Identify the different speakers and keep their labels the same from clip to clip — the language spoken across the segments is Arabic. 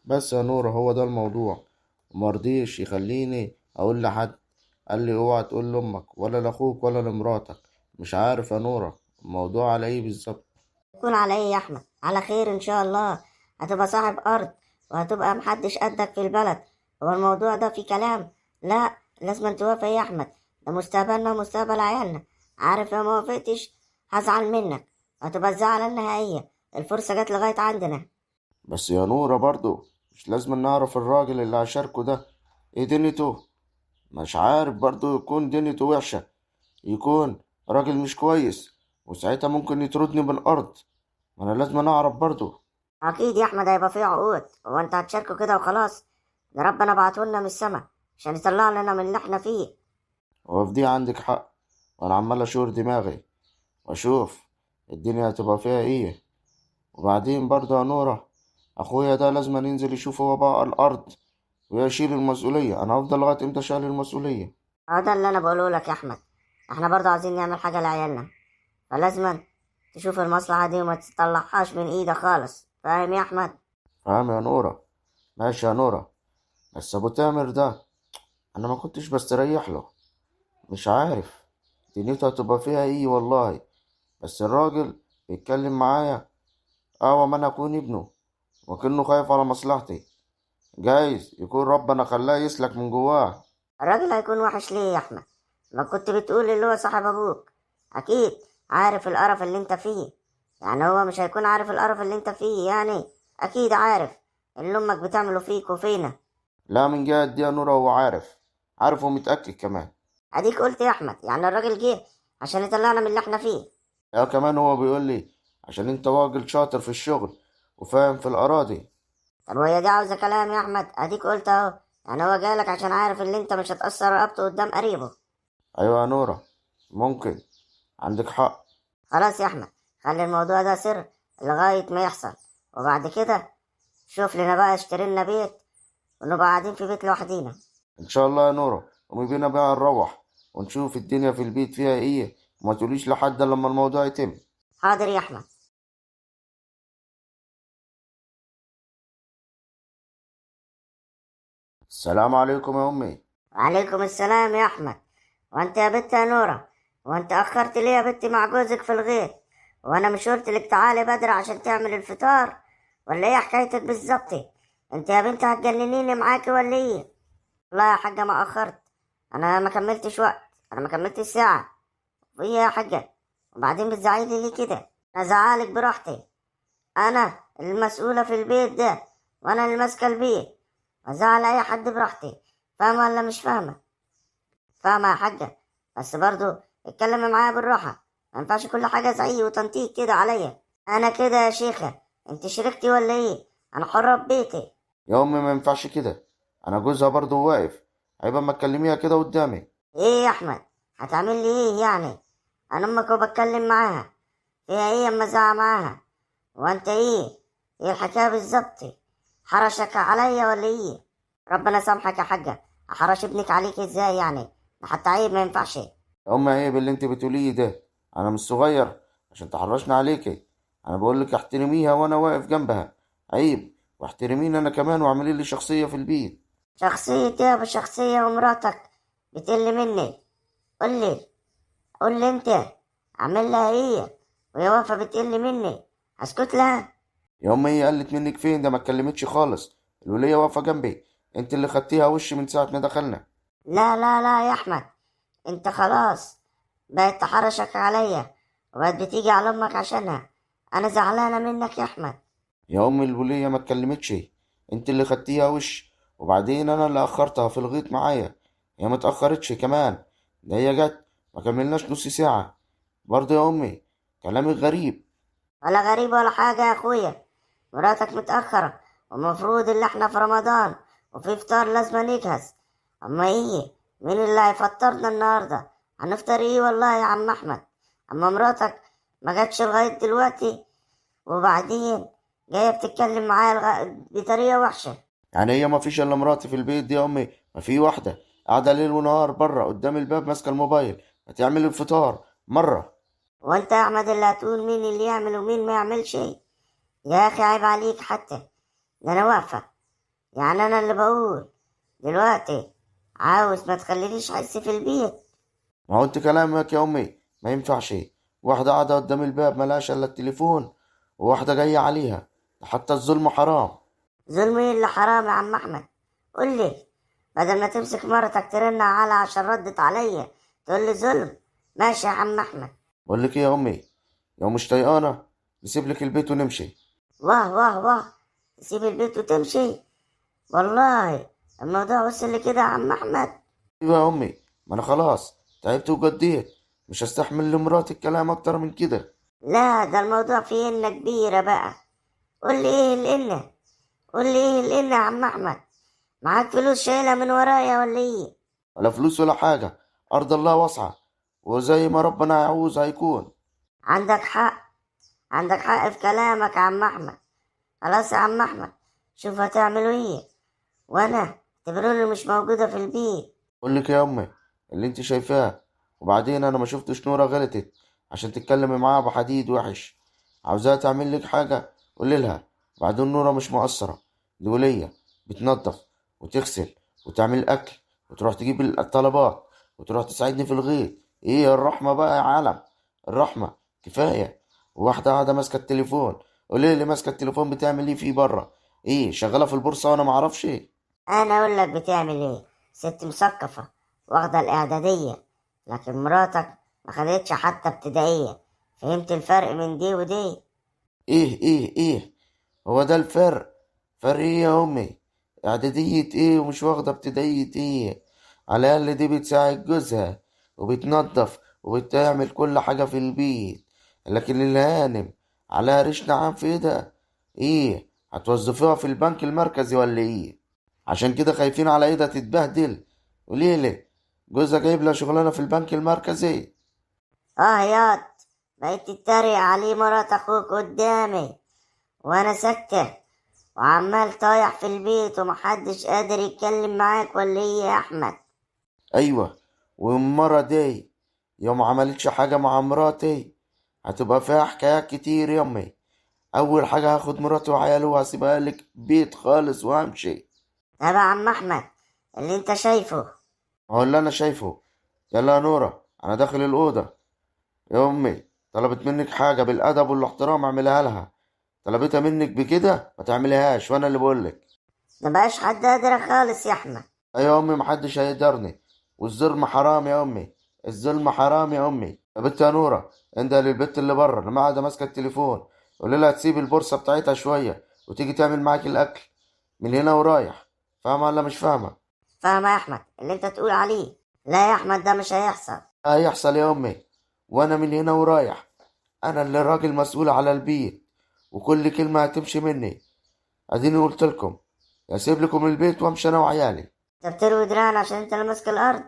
Speaker 1: بس يا نور هو ده الموضوع. مرضيش يخليني اقول لحد. قال لي اوعى تقول لامك ولا لاخوك ولا لمراتك. مش عارف يا نورة الموضوع على ايه بالظبط.
Speaker 2: يكون على ايه يا احمد؟ على خير ان شاء الله. هتبقى صاحب ارض وهتبقى محدش قدك في البلد. هو الموضوع ده فيه كلام؟ لا، لازم توافق يا احمد. ده مستقبلنا ومستقبل عيالنا. عارف لو ما وافقتش هزعل منك. هتبقى الزعلة النهائية. الفرصة جت لغاية عندنا.
Speaker 1: بس يا نورة برضو مش لازم نعرف الراجل اللي هشاركه ده ايه دنيته. مش عارف برضو يكون دنيته وحشة، يكون راجل مش كويس، وساعتها ممكن يطردني من الارض. ما انا لازم اعرف برضو.
Speaker 2: اكيد يا احمد هيبقى فيه عقود. هو انت هتشاركه كده وخلاص؟ ده ربنا بعتهولنا من السما عشان يطلع لنا من اللي احنا فيه.
Speaker 1: هو في دي عندك حق، وانا عمال اشور دماغي واشوف الدنيا هتبقى فيها ايه. وبعدين برضه يا نورة، اخويا ده لازم ينزل يشوف هو بقى الارض ويشيل المسؤولية. انا هفضل لغاية امتى شايل المسؤولية؟
Speaker 2: اه، ده اللي انا بقوله لك يا احمد. احنا برضه عايزين نعمل حاجة لعيالنا، فلازم تشوف المصلحة دي وما تطلعهاش من ايدك خالص. فاهم يا احمد؟
Speaker 1: فاهم يا نورة. ماشي يا نورة. بس ابو تامر ده انا ما كنتش بستريح له. مش عارف دنيته هتبقى فيها ايه والله. بس الراجل بيتكلم معايا ما انا اكون ابنه، وكأنه خايف على مصلحتي. جايز يكون ربنا خلاه يسلك من جواه.
Speaker 2: الراجل هيكون وحش ليه يا احمد؟ ما كنت بتقول اللي هو صاحب ابوك. اكيد عارف القرف اللي انت فيه. يعني هو مش هيكون عارف القرف اللي انت فيه يعني؟ اكيد عارف اللي امك بتعمله فيك وفينا.
Speaker 1: لا، من جهة دي يا نورة هو عارف، عارف ومتأكد كمان.
Speaker 2: اديك قلت يا احمد، يعني الراجل جه عشان يطلعنا من اللي احنا فيه.
Speaker 1: يا كمان هو بيقول لي عشان انت راجل شاطر في الشغل وفاهم في الأراضي.
Speaker 2: طب وهي دي عاوزة كلام يا احمد؟ اديك قلت اهو. يعني هو جالك عشان عارف اللي انت مش هتأثر رقبته قدام قريبه.
Speaker 1: أيوة يا نورة، ممكن، عندك حق.
Speaker 2: خلاص يا احمد، خلي الموضوع ده سر لغاية ما يحصل. وبعد كده شوف لنا بقى، اشتري لنا بيت ونبقى قاعدين في بيت لوحدينا.
Speaker 1: إن شاء الله يا نورة، قومي بينا بقى نروح ونشوف الدنيا في البيت فيها ايه، وما تقوليش لحد لما الموضوع يتم.
Speaker 2: حاضر يا احمد.
Speaker 1: السلام عليكم يا أمي.
Speaker 2: وعليكم السلام يا احمد. وانت يا بنت يا نورة، وانت اخرت ليه يا بنتي مع جوزك في الغيط؟ وانا مش قلت لك تعالي بدري عشان تعمل الفطار؟ ولا ايه حكايتك بالظبط؟ انت يا بنت هتجننيني معاكي ولا ايه؟ لا يا حاجة، ما اخرت. انا ما كملتش وقت، انا ما كملتش ساعة. وإيه يا حاجة؟ وبعدين بتزعلي ليه كده؟ انا زعلك براحتي. انا المسؤولة في البيت ده، وانا اللي ماسكة البيت. ازعل اي حد براحتي. فاهمة ولا مش فاهمة؟ فاهمة يا حاجة. بس برضو اتكلم معايا بالراحة. ما ينفعش كل حاجة زعيق وتنطيط كده عليا. انا كده يا شيخة؟ انت شريكتي ولا ايه؟ انا حرة ببيتي.
Speaker 1: يا أمي ما ينفعش كده، أنا جوزها برضه واقف. عيب ما تكلميها كده قدامي.
Speaker 2: ايه يا احمد؟ هتعمل لي ايه يعني؟ انا امك وبتكلم معاها. فيها ايه اما ازعق معاها؟ وانت ايه الحكاية بالظبط؟ حرشك عليا ولا ايه؟ ربنا سامحك يا حاجة. حرش ابنك عليك ازاي يعني؟ ده حتى عيب، ما ينفعش.
Speaker 1: يا أمي عيب اللي انت بتقوليه ده. أنا مش صغير عشان تحرشني عليكي. أنا بقولك احترميها وأنا واقف جنبها. عيب، واحترميني أنا كمان واعملي لي شخصية في البيت.
Speaker 2: شخصيتي يا شخصية ومراتك بتقل مني؟ قولي، قولي انت اعمل لها ايه وهي واقفة بتقل مني؟ اسكت لها؟
Speaker 1: يا أمي هي قلت منك فين؟ ده ما اتكلمتش خالص. الولية واقفة جنبي، انت اللي خدتيها وش من ساعة ما دخلنا.
Speaker 2: لا لا لا يا احمد، انت خلاص بقت تحرشك عليا وبقت بتيجي على امك عشانها. انا زعلانة منك يا احمد.
Speaker 1: يا أمي الولية ما اتكلمتش، انت اللي خدتيها وش. وبعدين أنا اللي أخرتها في الغيط معايا. هي ما اتأخرتش كمان، ده هي جت ما كملناش نص ساعة. برضه يا أمي كلامك غريب.
Speaker 2: ولا غريب ولا حاجة يا اخويا. مراتك متأخرة، ومفروض اللي احنا في رمضان وفي فطار لازم نجهز. اما ايه؟ مين اللي هيفطرنا النهاردة؟ هنفطر ايه والله يا عم احمد؟ اما مراتك ما جاتش لغاية دلوقتي، وبعدين جاية بتتكلم معايا بطريقة وحشة.
Speaker 1: يعني هي ما فيش إلا مراتي في البيت دي يا أمي؟ ما في واحدة قاعدة ليل ونهار بره قدام الباب ماسكة الموبايل، ما تعمل الفطار مرة.
Speaker 2: وانت يا احمد اللي هتقول مين اللي يعمل ومين ما يعملش؟ يا اخي عيب عليك حتى. ده انا واقفة يعني انا اللي بقول دلوقتي عاوز ما تخلينيش احس في البيت؟
Speaker 1: ما هو انت كلامك يا امي ما ينفعش. واحدة قاعدة قدام الباب ملهاش الا التليفون، وواحدة جاية عليها. حتى الظلم حرام.
Speaker 2: ظلم ايه اللي حرام يا عم احمد؟ قول لي، بدل ما تمسك مرتك ترن على عشان ردت عليا تقول لي ظلم؟ ماشي يا عم احمد.
Speaker 1: بقول لك ايه يا امي، لو مش طيقانة نسيب لك البيت ونمشي.
Speaker 2: واه واه واه، تسيب البيت وتمشي؟ والله الموضوع وصل لكده يا عم احمد؟
Speaker 1: ايوه يا امي، ما انا خلاص تعبت وجديت، مش هستحمل لمراتي الكلام اكتر من كده.
Speaker 2: لا، ده الموضوع فيه إنة كبيرة بقى. قول لي ايه الإنة؟ قول لي ايه الإنة يا عم احمد؟ معاك فلوس شايلها من ورايا ولا ايه؟
Speaker 1: ولا فلوس ولا حاجة، ارض الله واسعة، وزي ما ربنا يعوز هيكون.
Speaker 2: عندك حق، عندك حق في كلامك يا عم احمد. خلاص يا عم احمد، شوف هتعملوا ايه، وانا اعتبروني مش موجودة في البيت.
Speaker 1: بقول لك يا امي اللي انت شايفاه. وبعدين انا ما شفتش نورة غلطت عشان تتكلمي معاها بحديد وحش. عاوزاها تعمل لك حاجة قولي لها. بعدين نورة مش مقصرة، دي ولية، بتنظف وتغسل وتعمل اكل وتروح تجيب الطلبات وتروح تساعدني في الغيط. ايه الرحمة بقى يا عالم، الرحمة كفاية. وواحدة قاعدة ماسكة التليفون، قولي لي ماسكة التليفون بتعمل ايه فيه بره؟ ايه شغالة في البورصة وانا معرفش ايه؟
Speaker 2: انا اقول لك بتعمل ايه. ست مثقفة واخدة الاعدادية، لكن مراتك ما خدتش حتى ابتدائية. فهمت الفرق من دي ودي؟
Speaker 1: ايه هو ده الفرق؟ فرق ايه يا امي؟ اعدادية ايه ومش واخدة ابتدائية ايه؟ على الاقل دي بتساعد جوزها وبتنظف وبتعمل كل حاجة في البيت. لكن الهانم عليها ريش نعام في ايدها. ايه هتوظفوها في البنك المركزي ولا ايه؟ عشان كده خايفين على ايدها تتبهدل؟ وليه جوزها جايب لها شغلانة في البنك المركزي؟
Speaker 2: اه ياض، بقيت تتريق عليه مرات اخوك قدامي وانا ساكتة وعمال طايح في البيت ومحدش قادر يتكلم معاك ولا ايه يا احمد؟
Speaker 1: ايوه، والمرة دي يوم عملتش حاجة مع مراتي هتبقى فيها حكايات كتير يمي. اول حاجة هاخد مراتي وعيالي وهسيبها لك بيت خالص وهمشي.
Speaker 2: طب يا عم احمد، اللي انت شايفه.
Speaker 1: هو اللي انا شايفه. يلا يا نورة انا داخل الأوضة. يا امي طلبت منك حاجة بالادب والاحترام اعملها لها، طلبتها منك بكده ما تعمليهاش، وانا اللي بقولك.
Speaker 2: مبقاش حد قادر خالص يا احمد.
Speaker 1: ايوه يا امي محدش هيقدرني، والظلم حرام يا امي، الظلم حرام يا امي. يا بنت يا نوره انت للبت اللي بره اللي قاعده ماسكه التليفون، قول لها تسيب البورصه بتاعتها شويه وتيجي تعمل معاك الاكل من هنا ورايح. فاهمه ولا مش فاهمه؟
Speaker 2: فاهم يا احمد اللي انت تقول عليه؟ لا يا احمد، ده مش هيحصل.
Speaker 1: هيحصل يا امي، وانا من هنا ورايح انا اللي راجل مسؤول على البيت، وكل كلمه هتمشي مني. اديني قلت لكم يا سيب لكم البيت وامشي انا وعيالي.
Speaker 2: انت بتروي دراعنا عشان انت اللي ماسك الارض؟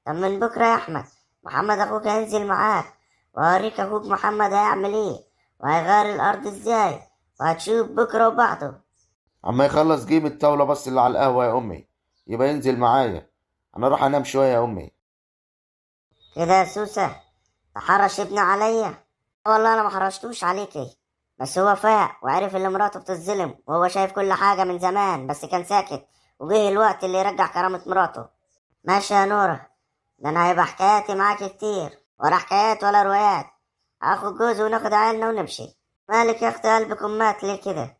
Speaker 2: طب من بكره يا احمد محمد اخوك هينزل معاك، وهوريك اخوك محمد هيعمل ايه وهيغير الارض ازاي، وهتشوف بكره وبعده.
Speaker 1: اما يخلص جيم الطاولة بس اللي على القهوة يا امي يبقى ينزل معايا. انا راح انام شوية يا امي.
Speaker 2: كده يا سوسة تحرش ابني عليا؟ والله انا ما حرشتوش عليكي، بس هو فاق وعرف ان مراته بتتظلم، وهو شايف كل حاجة من زمان بس كان ساكت، وجه الوقت اللي يرجع كرامة مراته. ماشي يا نورة، ده انا هيبقى حكاياتي معاكي كتير، ولا حكايات ولا روايات. هاخد جوزي وناخد عيالنا ونمشي. مالك يا اختي قلبكم مات ليه كده؟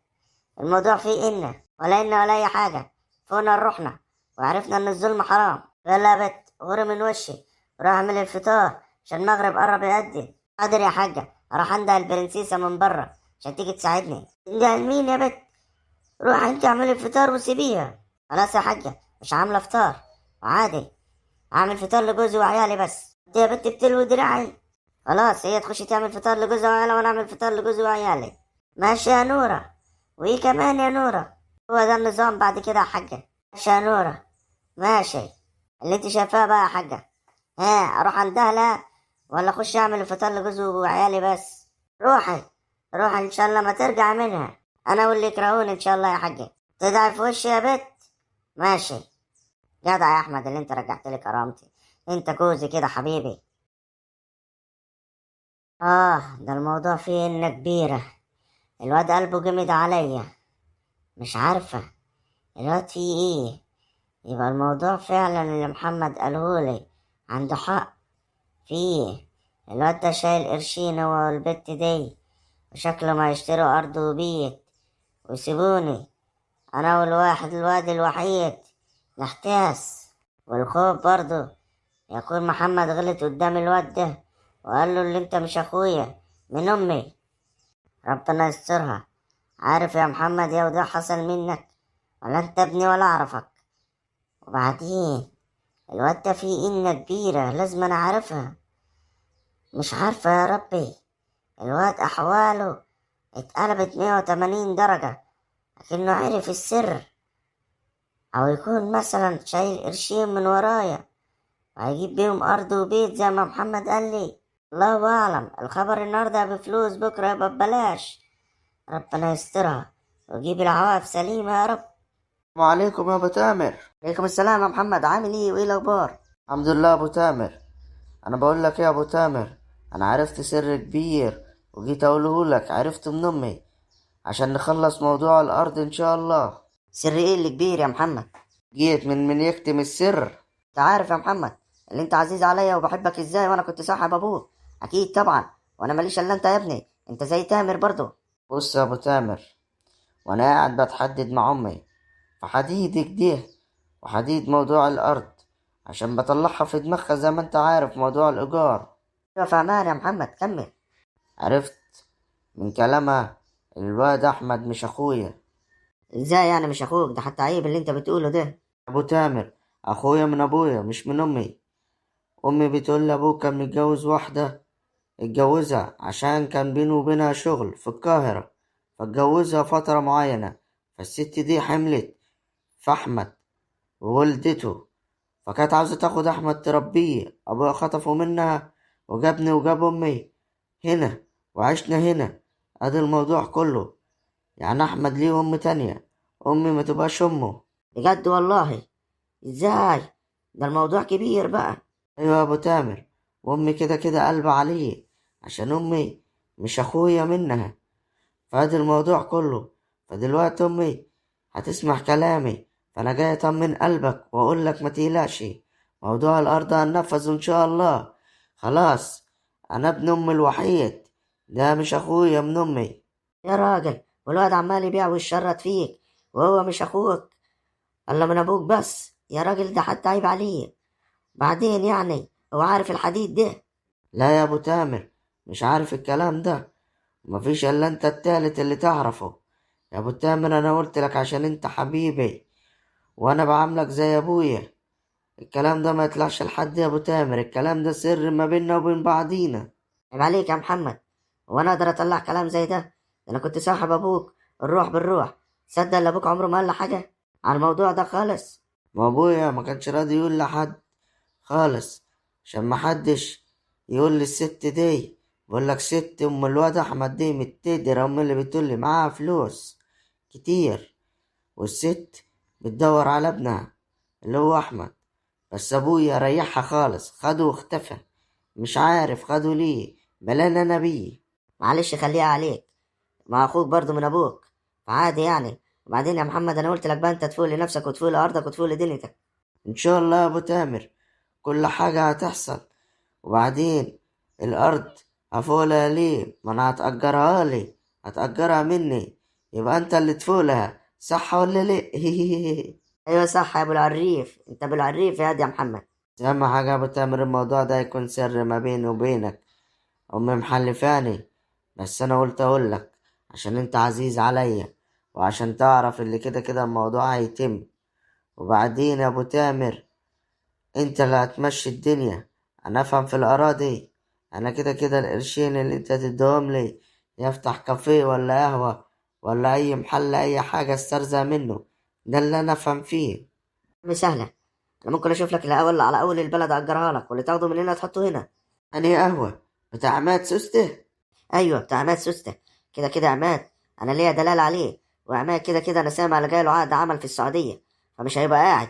Speaker 2: الموضوع فيه إن ولا أي حاجة. فونا روحنا وعرفنا إن الظلم حرام. يلا يا بت غوري من وشي، روح اعمل الفطار عشان المغرب قرب يأذن. حاضر يا حاجة، راح عندها البرنسيسة من بره عشان تيجي تساعدني. ده مين يا بت؟ روح انت اعملي الفطار وسيبيها. خلاص يا حاجة مش عاملة فطار، عادي اعمل فطار لجوزي وعيالي بس. انت يا بت بتلوي دراعي. خلاص هي تخش تعمل فطار لجوزها وعيالها وانا اعمل فطار لجوزي وعيالي. ماشي يا نورة، وايه كمان يا نورة؟ هو ده النظام بعد كده يا حاجة؟ ماشي يا نورة، ماشي. اللي انت شايفاه بقى يا حاجة. ها اروح عندها لا، ولا اخش اعمل الفطار لجوزي وعيالي بس؟ روحي، روحي ان شاء الله ما ترجع منها. انا واللي يكرهوني ان شاء الله يا حاجة. تدعي في وشي يا بت. ماشي. جدع يا احمد اللي انت رجعت لي كرامتي، انت جوزي كده حبيبي. ده الموضوع فيه إن كبيرة. الواد قلبه جمد عليا، مش عارفة الواد في ايه؟ يبقى الموضوع فعلا اللي محمد قالهولي عنده حق. في ايه؟ الواد ده شايل قرشين هو والبت دي، وشكله ما يشتروا أرض وبيت ويسيبوني أنا والواحد الواد الوحيد نحتاس. والخوف برضه يكون محمد غلط قدام الواد ده وقال له اللي انت مش أخويا من أمي. ربنا يسترها. عارف يا محمد يا وده حصل منك، ولا انت ابني ولا أعرفك. وبعدين الواد ده فيه إنة كبيرة لازم أنا عارفها. مش عارفة يا ربي، الواد أحواله اتقلبت 180 درجة، لكنه عرف السر. أو يكون مثلا شايل قرشين من ورايا وهيجيب بيهم أرض وبيت زي ما محمد قال لي. الله أعلم، الخبر النهاردة بفلوس بكرة يبقى ببلاش. ربنا يسترها ويجيب العواقب سليمة يا رب.
Speaker 1: السلام عليكم يا ابو تامر.
Speaker 2: عليكم السلام يا محمد، عامل ايه وايه الأخبار؟
Speaker 1: الحمد لله يا ابو تامر. انا بقول لك ايه يا ابو تامر، انا عرفت سر كبير وجيت اقوله لك، عرفته من امي عشان نخلص موضوع الارض ان شاء الله.
Speaker 2: سر ايه اللي كبير يا محمد؟
Speaker 1: جيت من يكتم السر.
Speaker 2: انت عارف يا محمد اللي انت عزيز عليا وبحبك ازاي، وانا كنت صاحب ابوك اكيد طبعا، وانا ماليش الا انت يا ابني، انت زي تامر برضو.
Speaker 1: بص يا ابو تامر، وانا قاعد بتحدد مع امي في حديد كده وحديد موضوع الارض عشان بطلعها في دماغها زي ما انت عارف موضوع الايجار.
Speaker 2: ايوه فهمان يا محمد، كمل.
Speaker 1: عرفت من كلامها الواد احمد مش اخويا.
Speaker 2: ازاي يعني مش اخوك؟ ده حتى عيب اللي انت بتقوله ده.
Speaker 1: ابو تامر اخويا من ابويا مش من امي. امي بتقول لي ابوك كان متجوز واحده، اتجوزها عشان كان بينه وبينها شغل في القاهره، فاتجوزها فتره معينه، فالست دي حملت في احمد وولدته، فكانت عاوزه تاخد احمد تربيه. ابويا خطفه منها وجابني وجاب امي هنا وعشنا هنا. ادي الموضوع كله. يعني احمد ليه ام تانية، امي ما تبقاش امه.
Speaker 2: بجد والله؟ ازاي؟ ده الموضوع كبير بقى.
Speaker 1: ايوه يا ابو تامر، وامي كده كده قلبة عليه عشان امي مش اخويا منها. فادي الموضوع كله. فدلوقتي امي هتسمع كلامي، فانا جاي اطمن قلبك واقول لك ما تقلقش، موضوع الارض هننفذ ان شاء الله. خلاص، انا ابن امي الوحيد، ده مش اخويا من امي.
Speaker 2: يا راجل، والواد عمال يبيع ويشرط فيك وهو مش اخوك، الا من ابوك بس يا راجل، ده حتى عيب عليه. بعدين يعني هو عارف الحديد ده؟
Speaker 1: لا يا ابو تامر، مش عارف الكلام ده، مفيش الا انت التالت اللي تعرفه. يا ابو تامر انا قلت لك عشان انت حبيبي وانا بعاملك زي ابويا. الكلام ده ما يطلعش لحد يا ابو تامر، الكلام ده سر ما بيننا وبين بعضينا.
Speaker 2: عيب عليك يا محمد، وانا اقدر اطلع كلام زي ده؟ ده انا كنت صاحب ابوك الروح بالروح. تصدق ان ابوك عمره ما قال لي حاجه على الموضوع ده خالص؟
Speaker 1: ما ابويا ما كانش راضي يقول لحد خالص عشان ما حدش يقول لي الست دي، بقول لك ست ام الواد احمد دي متقدر، ام اللي بتقول لي معاها فلوس كتير، والست بتدور على ابنها اللي هو احمد. بس ابويا ريحها خالص، خده واختفى، مش عارف خده ليه، بلانا انا بيه.
Speaker 2: معلش خليها عليك، ما اخوك برضه من ابوك، فعادي يعني. وبعدين يا محمد انا قلت لك بقى انت تفوق لنفسك وتفوق لارضك وتفوق لدنيتك.
Speaker 1: ان شاء الله يا ابو تامر كل حاجة هتحصل. وبعدين الارض هفولها ليه؟ ما انا هتأجرها لي، هتأجرها مني، يبقى انت اللي تفولها، صح ولا ليه؟
Speaker 2: ايوه صح يا ابو العريف، انت ابو العريف يا واد يا محمد.
Speaker 1: اهم حاجة يا ابو تامر الموضوع ده يكون سر ما بيني وبينك. امي محلفاني، بس انا قلت اقول لك عشان انت عزيز عليا، وعشان تعرف اللي كده كده الموضوع هيتم. وبعدين يا ابو تامر انت اللي هتمشي الدنيا، انا افهم في الاراضي. انا كده كده القرشين اللي انت تديهم لي يفتح كافيه ولا قهوة ولا اي محل اي حاجة استرزق منه، ده اللي انا افهم فيه.
Speaker 2: مش سهله، انا ممكن اشوف لك الاول على اول البلد اجرها لك، واللي تاخده من هنا تحطه هنا.
Speaker 1: انهي قهوة؟ بتاع عماد سوسته؟
Speaker 2: ايوه بتاع عماد سوسته. كده كده عماد انا ليا دلال عليه، وعماد كده كده انا سامع اللي جاي له عقد عمل في السعوديه، فمش هيبقى قاعد.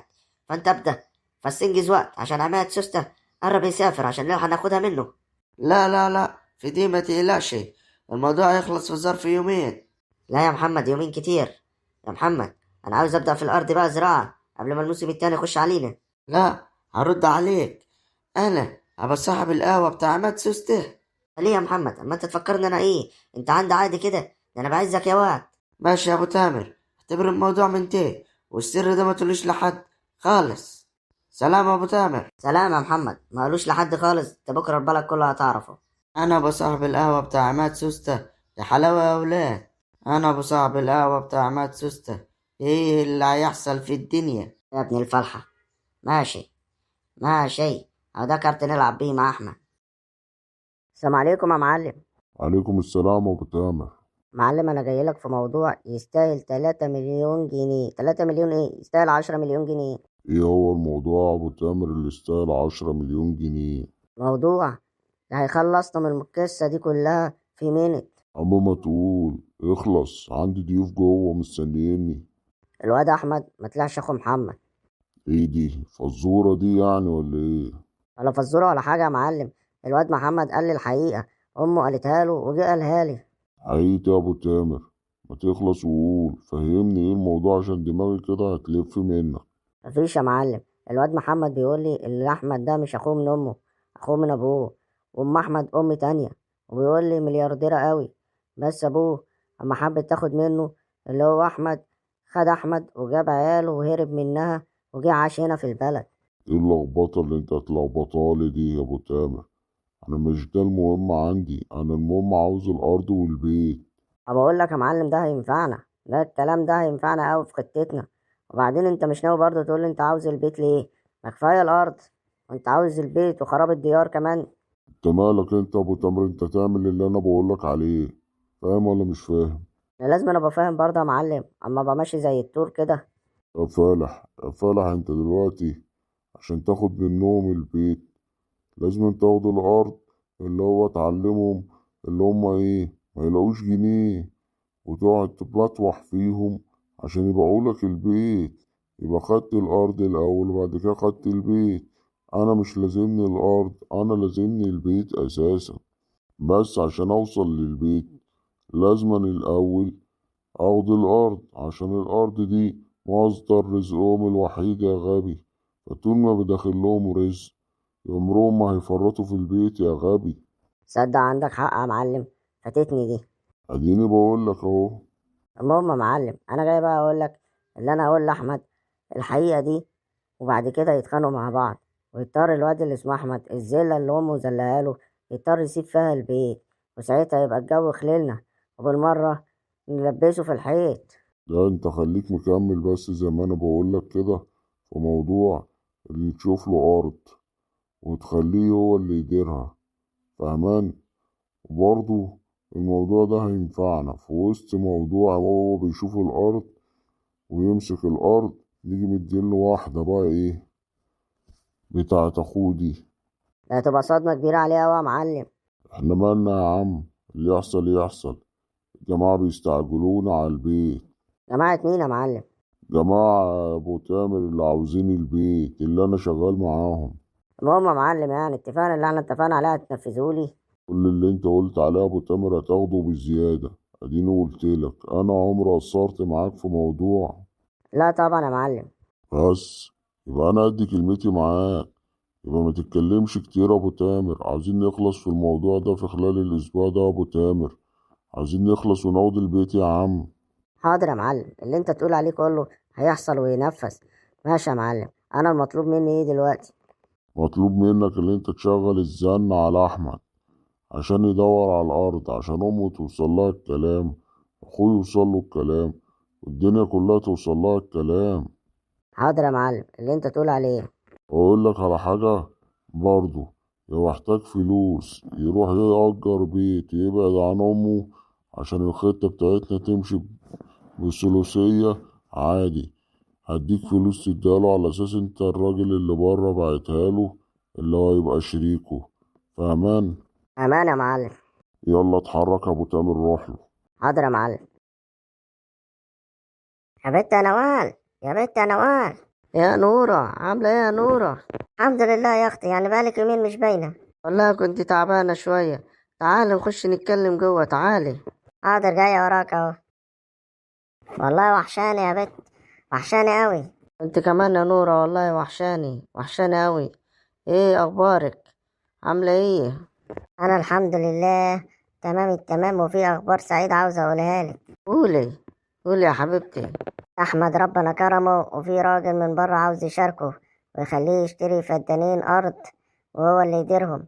Speaker 2: فانت ابدا، بس انجز وقت عشان عماد سوسته قرب يسافر عشان نلحق ناخدها منه.
Speaker 1: لا لا لا، في دي ما تقلقش، الموضوع يخلص في ظرف يومين.
Speaker 2: لا يا محمد، يومين كتير يا محمد. انا عاوز ابدا في الارض بقى زراعه قبل ما الموسم التاني يخش علينا.
Speaker 1: لا، هرد عليك. انا ابقى صاحب القهوة بتاع عماد سوسته.
Speaker 2: ليه يا محمد؟ اما انت تفكرني انا ايه؟ انت عندي عادي كده، ده انا بعزك يا واد.
Speaker 1: ماشي يا ابو تامر، اعتبر الموضوع منتهي، والسر ده ما تقولوش لحد خالص. سلام يا ابو تامر.
Speaker 2: سلام يا محمد، ما قالوش لحد خالص، انت بكره البلد كله هتعرفه.
Speaker 1: انا ابو صاحب القهوة بتاع عماد سوسته. يا حلاوة يا اولاد، انا ابو صاحب القهوة بتاع عماد سوسته. ايه اللي هيحصل في الدنيا؟
Speaker 2: يا ابن الفلحه، ماشي ماشي، اهو ده كارت نلعب بيه مع احمد. السلام عليكم يا معلم.
Speaker 3: عليكم السلام يا ابو تامر.
Speaker 2: معلم انا جاي لك في موضوع يستاهل 3 مليون جنيه. 3 مليون ايه، يستاهل 10 مليون جنيه.
Speaker 3: ايه هو الموضوع يا ابو تامر اللي يستاهل 10 مليون جنيه؟
Speaker 2: موضوع ده هيخلصنا من القصه دي كلها في مينت.
Speaker 3: اما ما تقول اخلص، عندي ضيوف جوه مستنيني.
Speaker 2: الواد احمد ما طلعش اخو محمد.
Speaker 3: ايه دي فزورة دي يعني ولا ايه؟
Speaker 2: ولا فزوره ولا حاجه يا معلم. الواد محمد قال لي الحقيقه، امه قالتها له وجه قالها لي.
Speaker 3: حقيقة يا ابو تامر، ما تخلص وقول فهمني ايه الموضوع عشان دماغي كده هتلف منك.
Speaker 2: مفيش يا معلم. الواد محمد بيقول لي ان احمد ده مش اخوه من امه، اخوه من ابوه، وام احمد ام تانية. وبيقول لي مليارديرة قوي، بس ابوه اما حبت تاخد منه اللي هو احمد، خد احمد وجاب عياله وهرب منها وجه عاش هنا في البلد.
Speaker 3: ايه اللخبطة اللي انت هتلخبطها لي دي يا ابو تامر؟ انا مش ده المهم عندي، انا المهم عاوز الارض والبيت.
Speaker 2: طب اقول لك يا معلم، ده هينفعنا، ده الكلام ده هينفعنا قوي في خطتنا. وبعدين انت مش ناوي برضه تقول لي انت عاوز البيت ليه؟ ما كفايه الارض وانت عاوز البيت وخراب الديار كمان.
Speaker 3: انت مالك انت يا ابو تامر؟ انت تعمل اللي انا بقولك عليه، فاهم ولا مش فاهم؟
Speaker 2: انا لازم ابقى فاهم برضه يا معلم، اما ابقى ماشي زي التور كده.
Speaker 3: يا فالح يا فالح، انت دلوقتي عشان تاخد منهم البيت لازم تاخد الارض، اللي هو تعلمهم اللي هما ايه ما يلاقوش جنيه، وتقعد تبطوح فيهم عشان يبيعولك البيت. يبقى خدت الارض الاول وبعد كده خدت البيت. انا مش لازمني الارض، انا لازمني البيت اساسا. بس عشان اوصل للبيت لازم الاول اخد الارض، عشان الارض دي مصدر رزقهم الوحيد يا غبي. فطول ما بداخل لهم رزق عمرهم ما هيفرطوا في البيت يا غبي.
Speaker 2: صدق عندك حق يا معلم، فاتتني دي.
Speaker 3: اديني بقول لك اهو.
Speaker 2: المهم يا معلم، انا جاي بقى اقول لك اللي انا اقول لاحمد الحقيقه دي، وبعد كده يتخانقوا مع بعض، ويضطر الواد اللي اسمه احمد الزله اللي امه زلها له يضطر يسيب فيها البيت، وساعتها يبقى الجو خليلنا، وبالمره نلبسه في الحيط.
Speaker 3: ده انت خليك مكمل بس زي ما انا بقول لك كده، في موضوع اللي تشوف له ارض وتخليه هو اللي يديرها، فاهمان؟ وبرضه الموضوع ده هينفعنا في وسط موضوع هو بيشوف الارض ويمسك الارض. نيجي مديله واحدة بقى ايه بتاعت اخوه دي.
Speaker 2: ده هتبقى صدمه كبيره عليه قوي يا معلم.
Speaker 3: احنا مالنا يا عم، اللي يحصل يحصل. الجماعة بيستعجلونا على البيت.
Speaker 2: جماعه مين يا معلم؟
Speaker 3: جماعة أبو تامر اللي عاوزين البيت اللي أنا شغال معاهم.
Speaker 2: المهم يا معلم، يعني اتفقنا اللي احنا اتفقنا عليها تنفذولي.
Speaker 3: كل اللي أنت قلت عليه يا أبو تامر هتاخده بزيادة. أديني قلتلك أنا عمري قصرت معاك في موضوع.
Speaker 2: لا طبعا يا معلم.
Speaker 3: بس يبقى أنا أدي كلمتي معاك، يبقى ما تتكلمش كتير يا أبو تامر. عاوزين نخلص في الموضوع ده في خلال الأسبوع ده يا أبو تامر. عايزين نخلص وناخد البيت يا عم.
Speaker 2: حاضر يا معلم، اللي انت تقول عليه كله هيحصل وينفذ. ماشي يا معلم، انا المطلوب مني ايه دلوقتي؟
Speaker 3: مطلوب منك اللي أنت تشغل الزن على أحمد عشان يدور على الأرض، عشان أمه توصل لها الكلام، أخوه يوصل له الكلام، والدنيا كلها توصل لها الكلام.
Speaker 2: حاضر يا معلم، اللي انت تقول عليه.
Speaker 3: أقول لك على حاجة برضه، لو احتاج فلوس يروح يأجر بيت يبعد عن أمه عشان الخطة بتاعتنا تمشي بثلاثية عادي. هديك فلوس تديله على أساس انت الراجل اللي بره بعتها له اللي هو يبقى شريكه، فاهمان؟
Speaker 2: امان يا معلم.
Speaker 3: يلا اتحرك يا أبو تامر روح له.
Speaker 2: حاضر يا معلم. يا بنت يا نوال، يا بنت يا نوال. يا نورة، عاملة ايه يا نورة؟ الحمد لله يا اختي، يعني بقالك يومين مش باينة. والله كنت تعبانة شوية. تعالي نخش نتكلم جوه، تعالي. حاضر، جاية وراك اهو. والله وحشاني يا بنت، وحشاني قوي.
Speaker 4: انت كمان يا نورة، والله وحشاني قوي. ايه اخبارك؟ عاملة ايه؟
Speaker 2: انا الحمد لله تمام التمام، وفي اخبار سعيدة عاوزة اقولها لك.
Speaker 4: قولي قولي يا حبيبتي.
Speaker 2: احمد ربنا كرمه، وفي راجل من بره عاوز يشاركه ويخليه يشتري فدانين ارض وهو اللي يديرهم.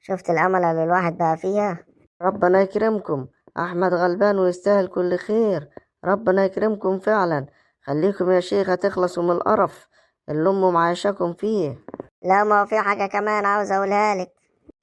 Speaker 2: شفت الامل اللي الواحد بقى فيها.
Speaker 4: ربنا يكرمكم. احمد غلبان ويستاهل كل خير. ربنا يكرمكم فعلا. خليكم يا شيخة تخلصوا من القرف اللي امه معيشاكم فيه.
Speaker 2: لا، ما هو في حاجة كمان عاوز اقولها لك.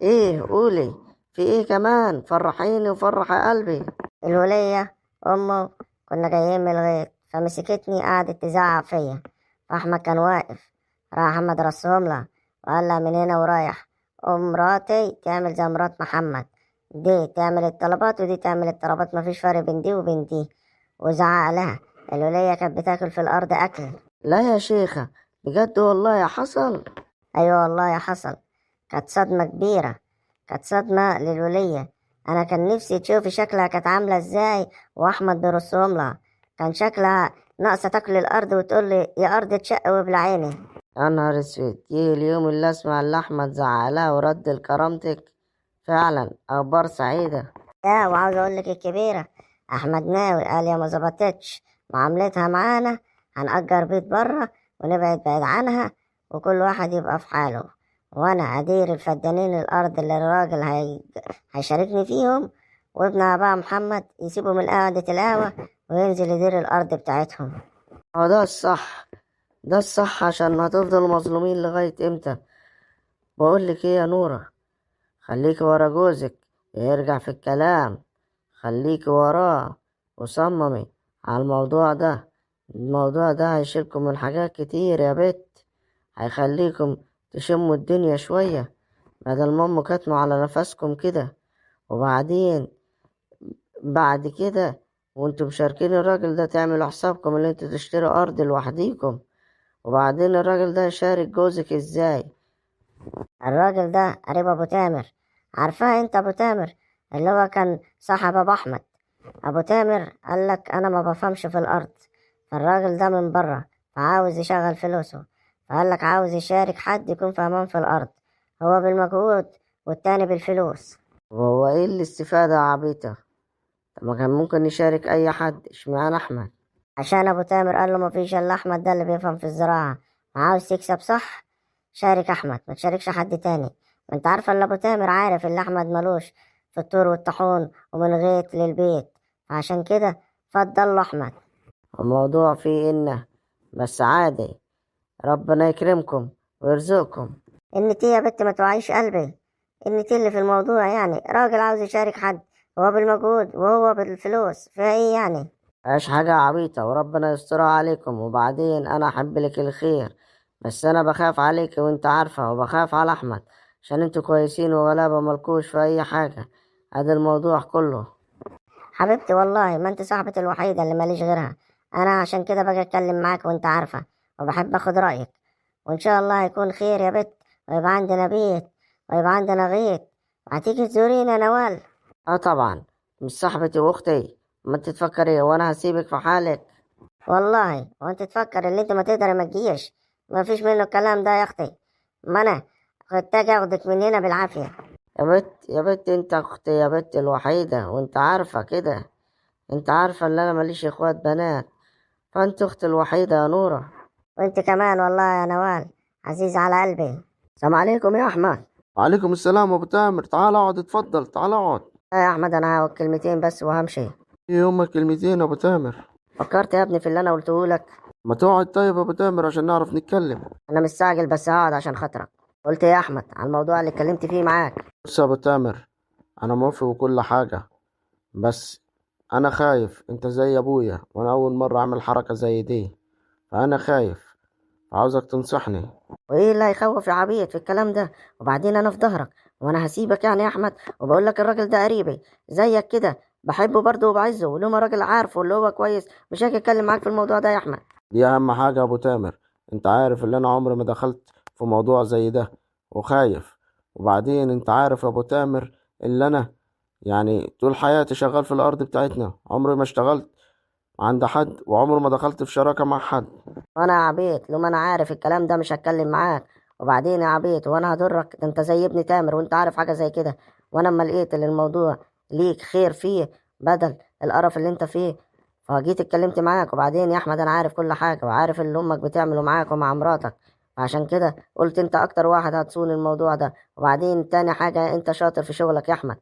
Speaker 4: ايه قولي. في ايه كمان؟ فرحيني وفرح قلبي.
Speaker 2: الولية امه كنا جايين من الغيط، فمسكتني قعدت تزعق فيا، فاحمد كان واقف. راح احمد رسهم لها وقال لها من هنا ورايح ام مراتي تعمل زي مرات محمد، دي تعمل الطلبات ودي تعمل الطلبات، مفيش فرق بين دي وبين دي. وزعق لها. الولية كانت بتاكل في الارض اكل.
Speaker 4: لا يا شيخة، بجد والله يا حصل.
Speaker 2: ايوه والله يا حصل. كانت صدمة كبيرة، كانت صدمة للولية. انا كان نفسي تشوفي شكلها كانت عاملة ازاي واحمد بيرصهم لها. كان شكلها ناقصة تاكل الارض وتقول لي يا ارض اتشق وابلع عيني.
Speaker 4: يا نهار اسود، جه اليوم اللي اسمع اللي احمد زعلها ورد لكرامتك. فعلا اخبار سعيدة.
Speaker 2: لا، وعاوز اقول لك الكبيرة، احمد ناوي قال يا ما ظبطتش معاملتها معانا هنأجر بيت بره ونبعد بعيد عنها، وكل واحد يبقى في حاله، وانا ادير الفدانين الارض اللي الراجل هيشاركني فيهم، وابنها بقى محمد يسيبه من قعدة القهوة وينزل يدير الارض بتاعتهم.
Speaker 4: هو ده الصح. ده الصح عشان هتفضلوا مظلومين لغاية امتى؟ بقولك ايه يا نورة، خليكي ورا جوزك يرجع في الكلام. خليكي وراه وصممي على الموضوع ده. الموضوع ده هيشيلكم من حاجات كتير يا بت. هيخليكم تشموا الدنيا شوية بدل ما امكم كاتموا على نفسكم كده. وبعدين بعد كده وانتم مشاركين الراجل ده تعملوا حسابكم اللي انتوا تشتروا ارض لوحديكم. وبعدين الراجل ده يشارك جوزك ازاي؟
Speaker 2: الراجل ده قريب ابو تامر. عارفاه انت ابو تامر اللي هو كان صاحب ابو احمد؟ ابو تامر قال لك انا ما بفهمش في الارض، فالراجل ده من بره فعاوز يشغل فلوسه، فقال لك عاوز يشارك حد يكون فهمان في الارض، هو بالمجهود والتاني بالفلوس.
Speaker 4: وهو ايه الاستفادة يا عبيطة؟ طب ما كان ممكن يشارك اي حد، اشمعنى احمد؟
Speaker 2: عشان ابو تامر قال له مفيش الا احمد ده اللي بيفهم في الزراعه، وعاوز تكسب صح شارك احمد، ما تشاركش حد تاني. وانت عارفه ان ابو تامر عارف ان احمد ملوش في الطور والطحون ومن غيط للبيت، عشان كده فضل له احمد.
Speaker 4: الموضوع فيه إنه بس عادي. ربنا يكرمكم ويرزقكم.
Speaker 2: ان تي يا بت ما توعيش قلبي، ان تي اللي في الموضوع يعني راجل عاوز يشارك حد، هو بالمجهود وهو بالفلوس، فيها ايه يعني؟
Speaker 4: مفيهاش حاجة عبيطة وربنا يسترها عليكم. وبعدين أنا أحب لك الخير، بس أنا بخاف عليك وأنت عارفة، وبخاف على أحمد عشان أنتوا كويسين وغلابة ملكوش في أي حاجة. هذا الموضوع كله.
Speaker 2: حبيبتي والله ما انت صاحبتي الوحيده اللي ماليش غيرها، انا عشان كده باجي اتكلم معاك وانت عارفه، وبحب اخد رايك، وان شاء الله هيكون خير يا بت، ويبقى عندنا بيت ويبقى عندنا غيط، وهتيجي تزورينا يا نوال.
Speaker 4: اه طبعا، مش صاحبتي واختي. ما انت تفكري وانا هسيبك في حالك؟
Speaker 2: والله وانت تفكر ان انت ما تقدر ما تجيش، ما فيش منه الكلام ده يا اختي، ما انا كنت اجي اخدك من هنا بالعافيه.
Speaker 4: يا بت انت اختي يا بت الوحيدة، وانت عارفة كده. انت عارفة ان انا ماليش اخوات بنات، فانت اختي الوحيدة يا نورة.
Speaker 2: وانت كمان والله يا نوال عزيز على قلبي.
Speaker 4: السلام عليكم يا احمد.
Speaker 1: وعليكم السلام ابو تامر، تعال اقعد، اتفضل تعال اقعد.
Speaker 4: يا احمد انا هقول كلمتين بس وهمشي.
Speaker 1: ايه هما كلمتين يا ابو تامر؟
Speaker 4: فكرت يا ابني في اللي انا قلته لك؟
Speaker 1: ما تقعد طيب يا ابو تامر عشان نعرف نتكلم.
Speaker 4: انا مستعجل بس هقعد عشان خاطرك. قلت يا احمد على الموضوع اللي اتكلمت فيه معاك.
Speaker 1: بص يا ابو تامر، انا موافق وكل حاجة، بس انا خايف. انت زي ابويا وانا اول مرة اعمل حركة زي دي، فانا خايف، عاوزك تنصحني.
Speaker 4: وايه اللي هيخوف يا عبيد في الكلام ده؟ وبعدين انا في ظهرك وانا هسيبك يعني يا احمد؟ وبقول لك الراجل ده قريبي زيك كده، بحبه برضه وبعزه، ولو ما راجل عارفه اللي هو كويس مش هاجي اتكلم معاك في الموضوع ده يا احمد.
Speaker 1: دي اهم حاجة يا ابو تامر. انت عارف ان انا عمري ما دخلت في موضوع زي ده وخايف. وبعدين انت عارف يا ابو تامر اللي انا يعني طول حياتي شغال في الارض بتاعتنا، عمري ما اشتغلت عند حد، وعمره ما دخلت في شراكة مع حد.
Speaker 4: وانا يا عبيط لو ما انا عارف الكلام ده مش هتكلم معاك. وبعدين يا عبيط وانا هضرك؟ ده انت زي ابن تامر وانت عارف حاجة زي كده. وانا اما لقيت ان الموضوع ليك خير فيه بدل القرف اللي انت فيه، فجيت اتكلمت معاك. وبعدين يا احمد انا عارف كل حاجة وعارف اللي امك بتعمله معاك ومع مراتك، عشان كده قلت انت اكتر واحد هتصون الموضوع ده. وبعدين تاني حاجة، انت شاطر في شغلك يا احمد،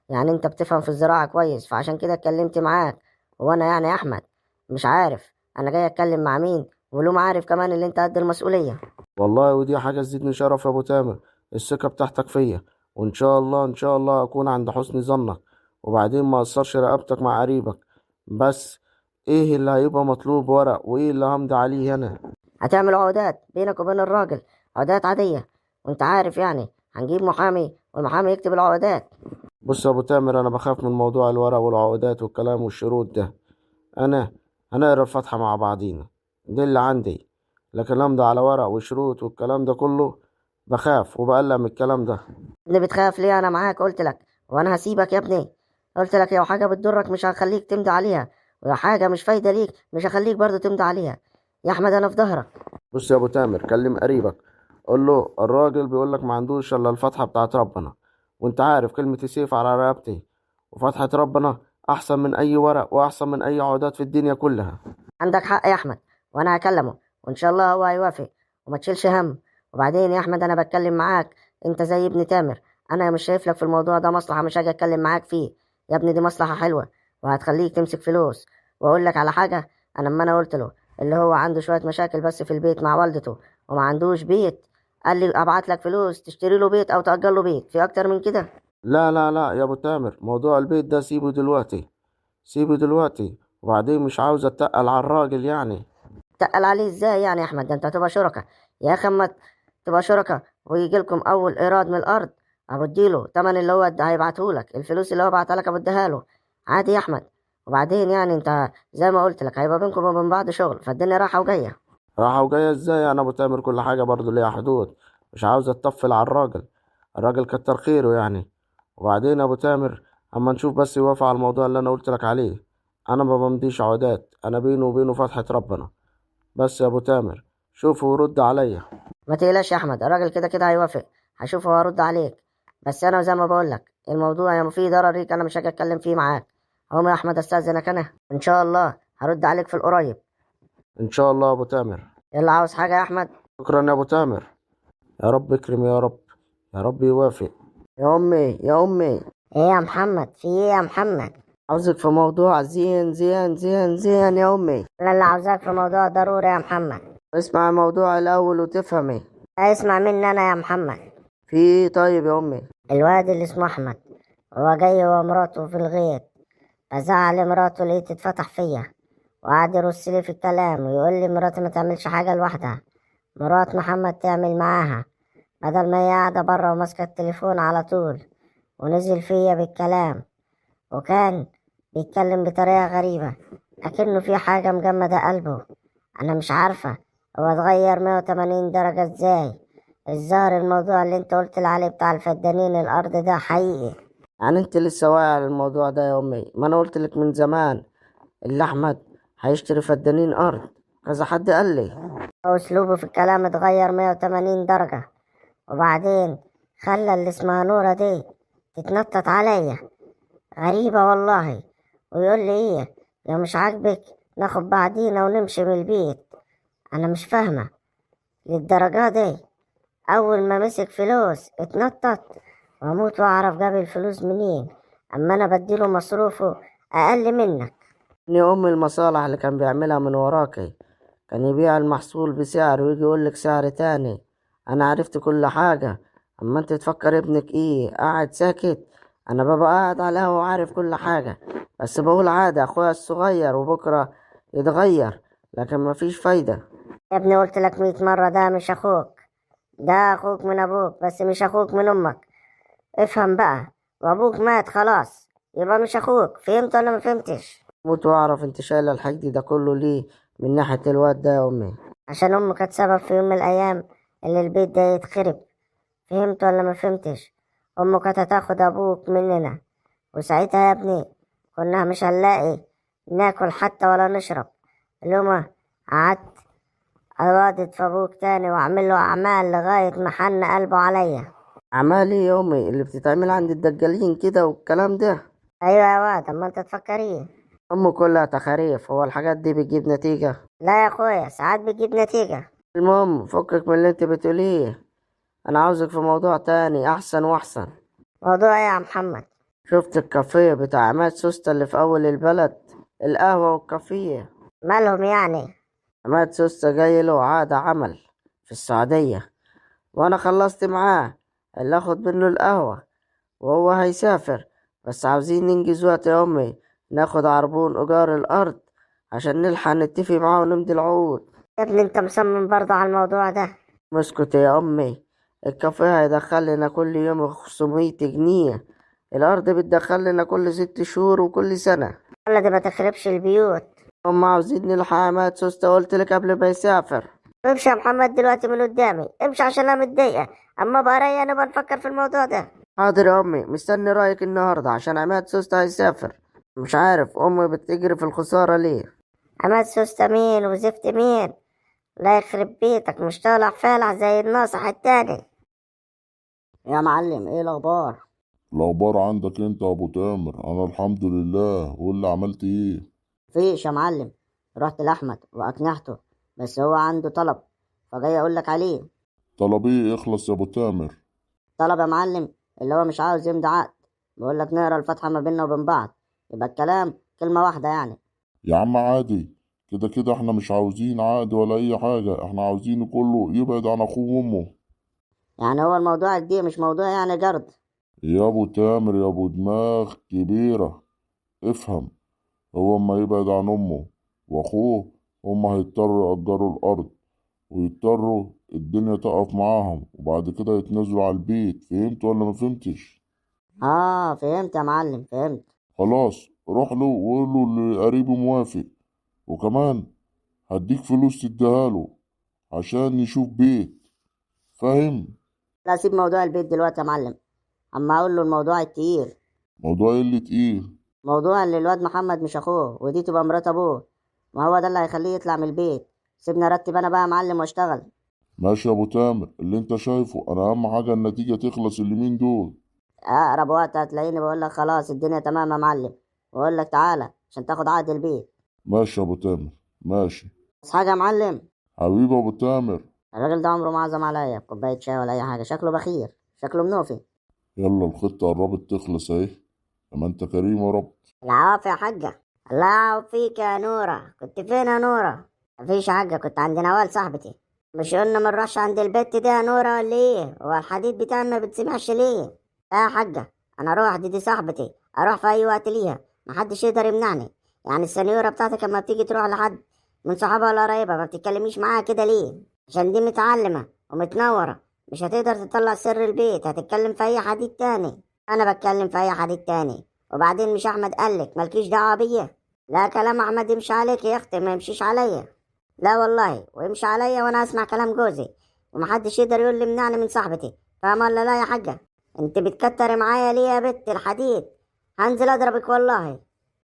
Speaker 4: يعني انت بتفهم في الزراعة كويس، فعشان كده اتكلمت معاك. وانا يعني يا احمد مش عارف انا جاي اتكلم مع مين، ولو ما عارف كمان اللي انت قد المسؤولية.
Speaker 1: والله ودي حاجة تزيدني شرف يا أبو تامر، الثقة بتاعتك فيا، وإن شاء الله إن شاء الله أكون عند حسن ظنك، وبعدين ما أقصرش رقبتك مع قريبك. بس إيه اللي هيبقى مطلوب ورق، وإيه اللي همضي عليه هنا؟
Speaker 4: هتعمل عقودات بينك وبين الراجل، عقودات عادية، وانت عارف يعني هنجيب محامي والمحامي يكتب العقودات.
Speaker 1: بص يا أبو تامر، أنا بخاف من موضوع الورق والعقودات والكلام والشروط ده. أنا هنقرا الفاتحة مع بعضينا، دي اللي عندي. لكن أمضي على ورق وشروط والكلام ده كله، بخاف وبقلق من الكلام ده.
Speaker 4: اللي بتخاف ليه؟ انا معاك قلت لك، وانا هسيبك يا ابني؟ قلت لك لو حاجة بتضرك مش هخليك تمضي عليها، ولو حاجة مش فايدة ليك مش هخليك برضو تمضي عليها. يا احمد انا في ظهرك.
Speaker 1: بص يا ابو تامر، كلم قريبك، قول له الراجل بيقول لك ما عندوش الا الفتحه بتاعت ربنا، وانت عارف كلمه سيف على رقبتي، وفتحه ربنا احسن من اي ورق واحسن من اي عقودات في الدنيا كلها.
Speaker 4: عندك حق يا احمد، وانا هكلمه وان شاء الله هو هيوافق، وما تشيلش هم. وبعدين يا احمد انا بتكلم معاك انت زي ابن تامر، انا مش شايف لك في الموضوع ده مصلحة مش هاجي اتكلم معاك فيه. يا ابني دي مصلحة حلوة وهتخليك تمسك فلوس. واقول لك على حاجة، انا لما انا قلت له اللي هو عنده شوية مشاكل بس في البيت مع والدته وما عندوش بيت، قال لي ابعت لك فلوس تشتري له بيت او تأجر له بيت، في اكتر من كده؟
Speaker 1: لا لا لا يا ابو تامر، موضوع البيت ده سيبه دلوقتي، سيبه دلوقتي. وبعدين مش عاوز اتقل على الراجل يعني.
Speaker 4: تقل عليه ازاي يعني يا احمد؟ ده انت هتبقى شركة يا اخي. اما تبقى شركة ويجي لكم اول ايراد من الارض، ابو اديله تمن اللي هو هيبعته لك، الفلوس اللي هو بعتها لك ابو اديها له عادي يا احمد. وبعدين يعني انت زي ما قلت لك هيبقى بينكم وبين بعض شغل، فالدنيا رايحة وجاية.
Speaker 1: راحة وجاية ازاي؟ انا ابو تامر كل حاجه برضو ليها حدود، مش عاوز اتطفل على الراجل، الراجل كتر خيره يعني. وبعدين يا ابو تامر، اما نشوف بس يوافق على الموضوع اللي انا قلت لك عليه. انا ما بمضيش عقودات، انا بينه وبينه فتحة ربنا. بس يا ابو تامر، شوفه ورد عليا.
Speaker 4: ما تقلقش يا احمد، الراجل كده كده هيوافق، هشوفه وهرد عليك. بس انا زي ما بقول لك الموضوع يا فيه ضرر ليك انا مش هاجي اتكلم فيه معاك. هقوم يا احمد استاذنك، انا ان شاء الله هرد عليك في القريب.
Speaker 1: ان شاء الله يا ابو تامر.
Speaker 4: يلا عاوز حاجة يا احمد؟
Speaker 1: شكرا يا ابو تامر. يا رب اكرم يا رب، يا رب يوافق.
Speaker 4: يا امي يا امي،
Speaker 2: ايه يا محمد؟ في ايه يا محمد؟
Speaker 4: عاوزك في موضوع زين زين زين زين يا امي.
Speaker 2: انا اللي عاوزاك في موضوع ضروري يا محمد.
Speaker 4: اسمع الموضوع الاول وتفهمي.
Speaker 2: اسمع مني انا يا محمد.
Speaker 4: في ايه طيب يا امي؟
Speaker 2: الواد اللي اسمه احمد هو جاي هو ومراته في الغيط، فزعل مراته لقيت اتفتح فيا، وقعد يرص لي في الكلام ويقول لي مراتي ما تعملش حاجة لوحدها، مرات محمد تعمل معاها، بدل ما هي قاعدة برا وماسكة التليفون على طول. ونزل فيا بالكلام، وكان بيتكلم بطريقة غريبة أكنه في حاجة مجمدة قلبه. أنا مش عارفة هو اتغير 180 درجة ازاي. الظاهر الموضوع اللي انت قلت لي عليه بتاع الفدانين الأرض ده حقيقي.
Speaker 4: يعني انت لسه واعي على الموضوع ده يا امي؟ ما انا قلت لك من زمان اللي احمد هيشتري فدانين ارض، كذا حد قال لي.
Speaker 2: هو أسلوبه في الكلام اتغير 180 درجة، وبعدين خلى اللي اسمها نورة دي تتنطط عليا، غريبة والله. ويقول لي ايه لو مش عاجبك ناخد بعدينا ونمشي من البيت. انا مش فاهمة للدرجة دي. اول ما مسك فلوس اتنطط، واموت واعرف جاب الفلوس منين، اما انا بديله مصروفه اقل منك.
Speaker 4: يا ام المصالح اللي كان بيعملها من وراكي، كان يبيع المحصول بسعر ويجي يقول لك سعر تاني. انا عرفت كل حاجة. اما انت تفكر ابنك ايه قاعد ساكت؟ انا ببقى قاعد على القهوة وعارف كل حاجة، بس بقول عادي اخويا الصغير وبكرة يتغير، لكن مفيش فايدة.
Speaker 2: يا ابني قلت لك 100 مرة ده مش اخوك، ده اخوك من ابوك بس مش اخوك من امك. افهم بقى، وابوك مات خلاص يبقى مش اخوك. فهمت ولا ما فهمتش؟
Speaker 4: موت واعرف انت شايلة الحقد ده كله ليه من ناحية الواد ده يا امي؟
Speaker 2: عشان امه كانت سبب في يوم من الايام اللي البيت ده يتخرب. فهمت ولا ما فهمتش؟ امه كانت هتاخد ابوك مننا، وساعتها يا ابني كنا مش هنلاقي ناكل حتى ولا نشرب. اليوم قعدت أوادد في أبوك تاني وأعمل له أعمال لغاية ما حن قلبه عليا.
Speaker 4: أعمال إيه يا أمي اللي بتتعمل عند الدجالين كده والكلام ده؟
Speaker 2: أيوة يا واد، أما أنت تفكر إيه؟
Speaker 4: أمي كلها تخاريف، هو الحاجات دي بتجيب نتيجة؟
Speaker 2: لا يا أخويا، ساعات بتجيب نتيجة.
Speaker 4: المهم فكك من اللي انت بتقوليه، أنا عاوزك في موضوع تاني أحسن وأحسن.
Speaker 2: موضوع إيه يا محمد؟
Speaker 4: شفت الكافيه بتاع عماد سوسته اللي في أول البلد؟ القهوة والكافيه.
Speaker 2: مالهم يعني؟
Speaker 4: عماد سوسته جاي له عقد عمل في السعودية، وأنا خلصت معاه اللي آخد منه القهوة، وهو هيسافر، بس عاوزين ننجز وقت يا أمي، ناخد عربون إيجار الأرض عشان نلحق نتفق معاه ونمضي العقود.
Speaker 2: يا ابني أنت مصمم برضه على الموضوع ده؟
Speaker 4: مسكت يا أمي، الكافيه هيدخل لنا كل يوم 500 جنيه، الأرض بتدخل لنا كل 6 شهور وكل سنة.
Speaker 2: ولا دي ما تخربش البيوت.
Speaker 4: هم عاوزين نلحق عماد سوسته، قلت لك قبل ما يسافر.
Speaker 2: امشي يا محمد دلوقتي من قدامي، امشي عشان أنا متضايقة. أما بقى رأيي نبقى نفكر في الموضوع ده.
Speaker 4: حاضر يا أمي، مستني رأيك النهاردة عشان عماد سوسته هيسافر. مش عارف أمي بتجري في الخسارة ليه.
Speaker 2: عماد سوسته مين وزفت مين؟ لا يخرب بيتك، مش طالع فالح زي الناصح التاني.
Speaker 4: يا معلم ايه الأخبار؟
Speaker 3: الأخبار عندك أنت يا أبو تامر، أنا الحمد لله. واللي عملت إيه؟
Speaker 4: فيش يا معلم، رحت لأحمد وأقنعته، بس هو عنده طلب فجاي أقول لك عليه.
Speaker 3: طلب إيه؟ اخلص يا أبو تامر.
Speaker 4: طلب يا معلم اللي هو مش عاوز يمضي عقد، بقول لك نقرا الفاتحة ما بيننا وبين بعض، يبقى الكلام كلمة واحدة يعني.
Speaker 3: يا عم عادي، كده كده احنا مش عاوزين عقد ولا أي حاجة، احنا عاوزينه كله يبعد عن أخوه وأمه.
Speaker 4: يعني هو الموضوع كبير مش موضوع يعني جرد.
Speaker 3: يا أبو تامر يا أبو دماغ كبيرة، افهم. هو أما يبعد عن أمه وأخوه، هما هيضطروا يأجروا الأرض، ويضطروا الدنيا تقف معاهم، وبعد كده يتنازلوا على البيت. فهمت ولا ما فهمتش؟
Speaker 4: فهمت يا معلم، فهمت.
Speaker 3: خلاص، روح له وقول له اللي قريبه موافق، وكمان هديك فلوس تديها له عشان يشوف بيت. فاهم؟
Speaker 4: لا سيب موضوع البيت دلوقتي يا معلم، اما اقول له الموضوع التقيل.
Speaker 3: موضوع اللي تقيل؟
Speaker 4: موضوع اللي الواد محمد مش اخوه ودي تبقى مرات ابوه، ما هو ده اللي هيخليه يطلع من البيت. سيبني ارتب انا بقى يا معلم واشتغل.
Speaker 3: ماشي يا ابو تامر، اللي انت شايفه. انا اهم حاجة النتيجة تخلص اليومين دول.
Speaker 4: اقرب وقت هتلاقيني بقول لك خلاص الدنيا تمام يا معلم، واقول لك تعالى عشان تاخد عقد البيت.
Speaker 3: ماشي يا ابو تامر، ماشي.
Speaker 4: بس حاجه يا معلم،
Speaker 3: حبيبي يا ابو تامر.
Speaker 4: الراجل ده عمره ما عزم عليا بكوبايه شاي ولا اي حاجه، شكله بخير، شكله منوفي.
Speaker 3: يلا الخطة قربت تخلص اهي، لما انت كريم يا رب.
Speaker 2: العافية يا حاجة. الله يعوض فيك يا نورة، كنت فين يا نورة؟ مفيش يا حاجة، كنت عند نوال صاحبتي. مش قلنا منروحش عند البت دي يا نورة ولا ايه؟ هو الحديد بتاعي ما بتسمعش ليه؟ لا يا حاجة، انا اروح، دي صاحبتي، اروح في اي وقت ليها، محدش يقدر يمنعني. يعني السنيورة بتاعتك لما بتيجي تروح لحد من صحابها ولا قرايبها ما بتتكلميش معاها كده ليه؟ عشان دي متعلمة ومتنورة، مش هتقدر تطلع سر البيت، هتتكلم في اي حديد تاني. انا بتكلم في اي حديد تاني. وبعدين مش احمد قالك مالكيش دعوه بيا؟ لا، كلام احمد يمشي عليك يا اختي، ما يمشيش عليا. لا والله، ويمشي عليا وانا اسمع كلام جوزي، ومحدش يقدر يقول لي منعني من صاحبتي. فاهمه ولا لا يا حاجه؟ انت بتكتري معايا ليه يا بت الحديد؟ هنزل اضربك والله.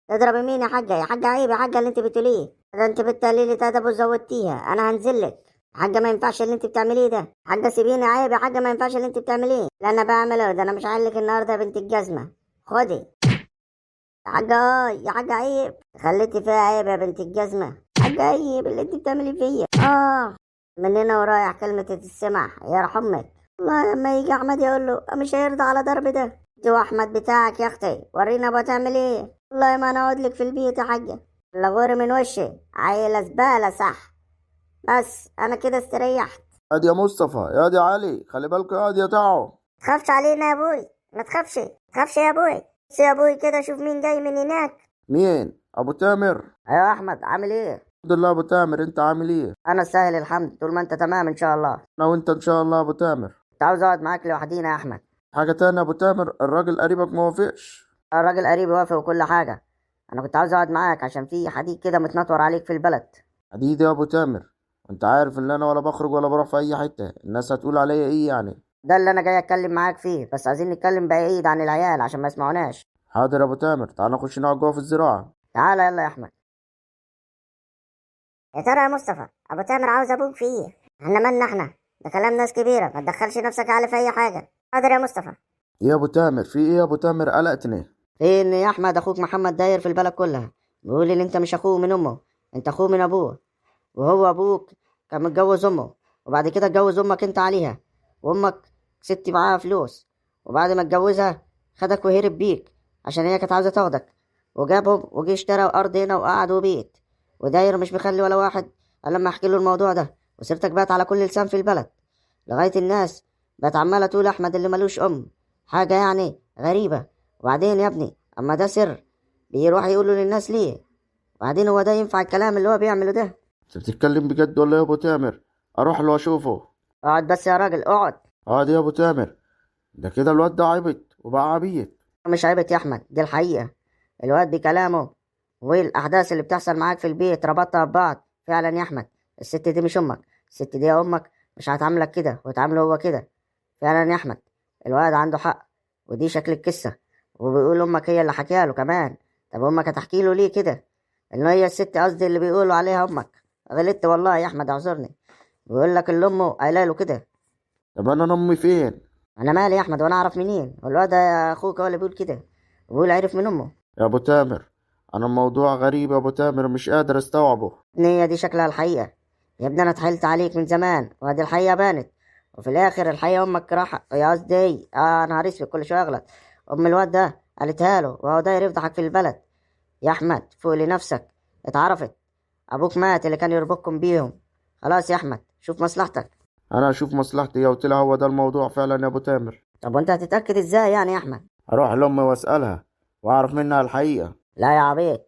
Speaker 2: تضربي مين يا حاجه؟ يا حاجه عيب يا حاجه اللي انت بتقوليه ده، انت بنت قليله ادب وزودتيها. انا هنزلك يا حاجه، ما ينفعش اللي انت بتعمليه ده. حاجه سيبيني، عيب يا حاجه، ما ينفعش اللي انت بتعمليه. لا انا بعمله ده، انا مش هقول لك النهارده يا بنت الجزمه. خدي يا حاجة، يا حاجة عيب، خليتي فيها عيب يا بنت الجزمة. حاجة عيب اللي انت بتعملي فيا. من هنا ورايح كلمة تتسمع يا امك. والله لما يجي احمد يقول له مش هيرضى على ضرب ده. انت واحمد بتاعك يا اختي ورينا بتعمل ايه. والله ما انا اقعد لك في البيت يا حاجة، لا غوري من وشي، عيلة زبالة صح. بس انا كده استريحت.
Speaker 1: يا دي يا مصطفى، يا دي علي، خلي بالكوا يا دي يا تعو.
Speaker 2: تخافش علينا يا ابوي، ما تخافش، تخافش يا ابوي. بس يا ابوي كده شوف مين جاي من هناك.
Speaker 1: مين؟ ابو تامر.
Speaker 4: ايوه احمد، عامل ايه؟
Speaker 1: الحمد لله ابو تامر، انت عامل ايه؟
Speaker 4: انا سهل الحمد، طول ما انت تمام ان شاء الله.
Speaker 1: انا وانت ان شاء الله يا ابو تامر.
Speaker 4: كنت عاوز اقعد معاك لوحدينا يا احمد.
Speaker 1: حاجة تانية يا ابو تامر، الراجل قريبك موافقش.
Speaker 4: الراجل قريب وافق وكل حاجه، انا كنت عاوز اقعد معاك عشان في حديد كده متنطور عليك في البلد.
Speaker 1: حديد يا ابو تامر؟ وانت عارف ان انا ولا بخرج ولا بروح في اي حتة، الناس هتقول عليا ايه يعني؟
Speaker 4: ده اللي انا جاي اتكلم معاك فيه، بس عايزين نتكلم بعيد عن العيال عشان ما يسمعوناش.
Speaker 1: حاضر يا ابو تامر، تعال نخش نقعد جوه في الزراعة.
Speaker 4: تعالى يلا يا احمد.
Speaker 2: يا ترى يا مصطفى ابو تامر عاوز ابوك في ايه؟ احنا مالنا احنا؟ ده كلام ناس كبيره، ما تدخلش نفسك على في اي حاجه. حاضر يا مصطفى.
Speaker 1: يا ابو تامر في ايه يا ابو تامر؟ قلقتني.
Speaker 4: في ان يا احمد اخوك محمد داير في البلد كلها، بيقول ان انت مش اخوه من امه، انت اخوه من ابوه، وهو ابوك كان متجوز امه، وبعد كده اتجوز امك انت عليها، وامك ست معاها فلوس، وبعد ما اتجوزها خدك وهرب بيك عشان هي كانت عاوزه تاخدك، وجابهم وجي اشترى ارض هنا وقعدوا بيت، وداير مش مخلي ولا واحد الا لما احكي له الموضوع ده، وسيرتك بقت على كل لسان في البلد، لغايه الناس بقت عماله تقول احمد اللي ملوش ام، حاجه يعني غريبه. وبعدين يا ابني اما ده سر بيروح يقوله للناس ليه؟ وبعدين هو ده ينفع الكلام اللي هو بيعمله ده؟
Speaker 1: انت بتتكلم بجد ولا يا ابو تامر؟ اروح له اشوفه.
Speaker 4: اقعد بس يا راجل اقعد.
Speaker 1: عادي يا ابو تامر، ده كده الواد ده عبط وبقى عبيط.
Speaker 4: مش عيبت يا احمد، دي الحقيقه. الواد بكلامه والاحداث اللي بتحصل معاك في البيت ربطها ببعض فعلا يا احمد. الست دي مش امك، الست دي يا امك مش هتعاملك كده وتعامله هو كده. فعلا يا احمد الواد عنده حق، ودي شكل القصه، وبيقول امك هي اللي حكيها له كمان. طب امك هتحكي له ليه كده؟ ان هي الست قصدي اللي بيقولوا عليها امك. غلطت والله يا احمد اعذرني. بيقول لك اللي امه قايله له كده.
Speaker 1: طب انا امي فين؟
Speaker 4: انا مالي يا احمد وانا اعرف منين؟ والواد ده اخوك هو اللي بيقول كده، وبيقول عرف من امه.
Speaker 1: يا ابو تامر انا الموضوع غريب يا ابو تامر، مش قادر استوعبه.
Speaker 4: ان هي دي شكلها الحقيقه. يا ابني انا اتحايلت عليك من زمان وادي الحقيقه بانت، وفي الاخر الحقيقه امك راح يا قصدي نهار اسود كل شويه اغلط. ام الواد ده قالتها له وهو داير يفضحك في البلد. يا احمد فوق لنفسك، اتعرفت، ابوك مات اللي كان يربطكم بيهم. خلاص يا احمد شوف مصلحتك.
Speaker 1: انا اشوف مصلحتي يا قلت لها، هو ده الموضوع فعلا يا ابو تامر.
Speaker 4: طب وانت هتتاكد ازاي يعني يا احمد؟
Speaker 1: اروح لامي واسالها واعرف منها الحقيقه.
Speaker 4: لا يا عبيط،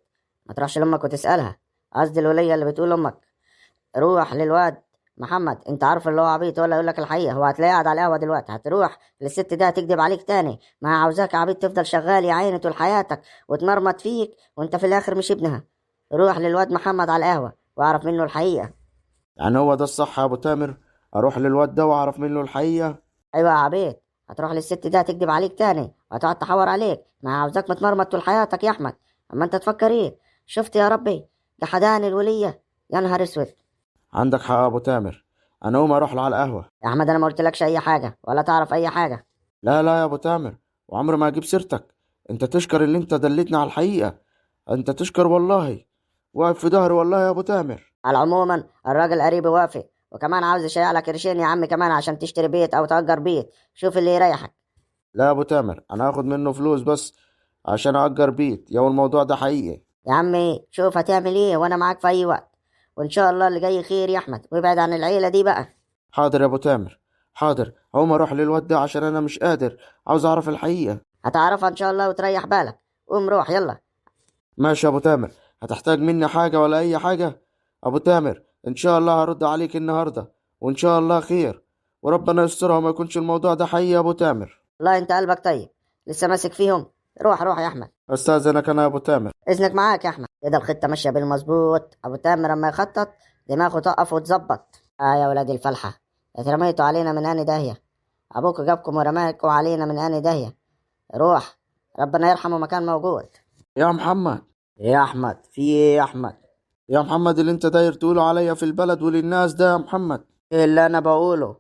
Speaker 4: ما تروحش لامك وتسالها، قصدي الوليه اللي بتقول امك. روح للواد محمد، انت عارف اللي هو عبيط ولا يقول لك الحقيقه؟ هو هتلاقيه قاعد على القهوه دلوقتي. هتروح للست دي هتكذب عليك تاني، ما هي عاوزاك يا عبيط تفضل شغال يا عيني طول حياتك وتمرمط فيك وانت في الاخر مش ابنها. روح للواد محمد على القهوه واعرف منه الحقيقه.
Speaker 1: يعني هو ده الصح يا ابو تامر؟ اروح للواد ده واعرف منه الحقيقه؟
Speaker 4: ايوه يا عبيط، هتروح للست دي هتكذب عليك تاني وهتقعد تحور عليك، ما هي عاوزاك متمرمط طول حياتك يا احمد. اما انت تفكر ايه؟ شفت يا ربي جحدان الوليه، يا نهار اسود.
Speaker 1: عندك حق يا ابو تامر، انا اقوم اروح له على القهوه.
Speaker 4: يا احمد انا ما قلتلكش اي حاجه ولا تعرف اي حاجه.
Speaker 1: لا لا يا ابو تامر، وعمري ما اجيب سيرتك. انت تشكر اللي انت دلتني على الحقيقه، انت تشكر والله، واقف في ظهري والله يا ابو تامر.
Speaker 4: على عموما الراجل قريب وافق، وكمان عاوز يشيع لك قرشين يا عم كمان عشان تشتري بيت او تأجر بيت، شوف اللي يريحك.
Speaker 1: لا يا ابو تامر، انا هاخد منه فلوس بس عشان اجر بيت، يا الموضوع ده حقيقي.
Speaker 4: يا عمي شوف هتعمل ايه وانا معاك في اي وقت، وان شاء الله اللي جاي خير يا احمد، وابعد عن العيله دي بقى.
Speaker 1: حاضر يا ابو تامر، حاضر. هقوم اروح للواد ده عشان انا مش قادر، عاوز اعرف الحقيقه.
Speaker 4: هتعرفها ان شاء الله وتريح بالك. قوم روح يلا.
Speaker 1: ماشي يا ابو تامر، هتحتاج مني حاجه ولا اي حاجه؟ ابو تامر ان شاء الله هرد عليك النهارده، وان شاء الله خير، وربنا يسترها وما يكونش الموضوع ده حقيقي يا ابو تامر.
Speaker 4: والله انت قلبك طيب، لسه ماسك فيهم. روح روح يا احمد.
Speaker 1: استاذنك انا يا ابو تامر.
Speaker 4: اذنك معاك يا احمد. كده الخطه ماشيه بالمظبوط، ابو تامر لما يخطط دماغه تقف وتظبط. يا ولاد الفلحه، اترميتوا علينا من اني داهيه، ابوك جابكم ورماكم علينا من اني داهيه. روح، ربنا يرحمه مكان موجود.
Speaker 1: يا محمد.
Speaker 4: يا احمد في ايه يا احمد؟
Speaker 1: يا محمد اللي انت داير تقوله عليا في البلد وللناس ده يا محمد.
Speaker 4: ايه اللي انا بقوله؟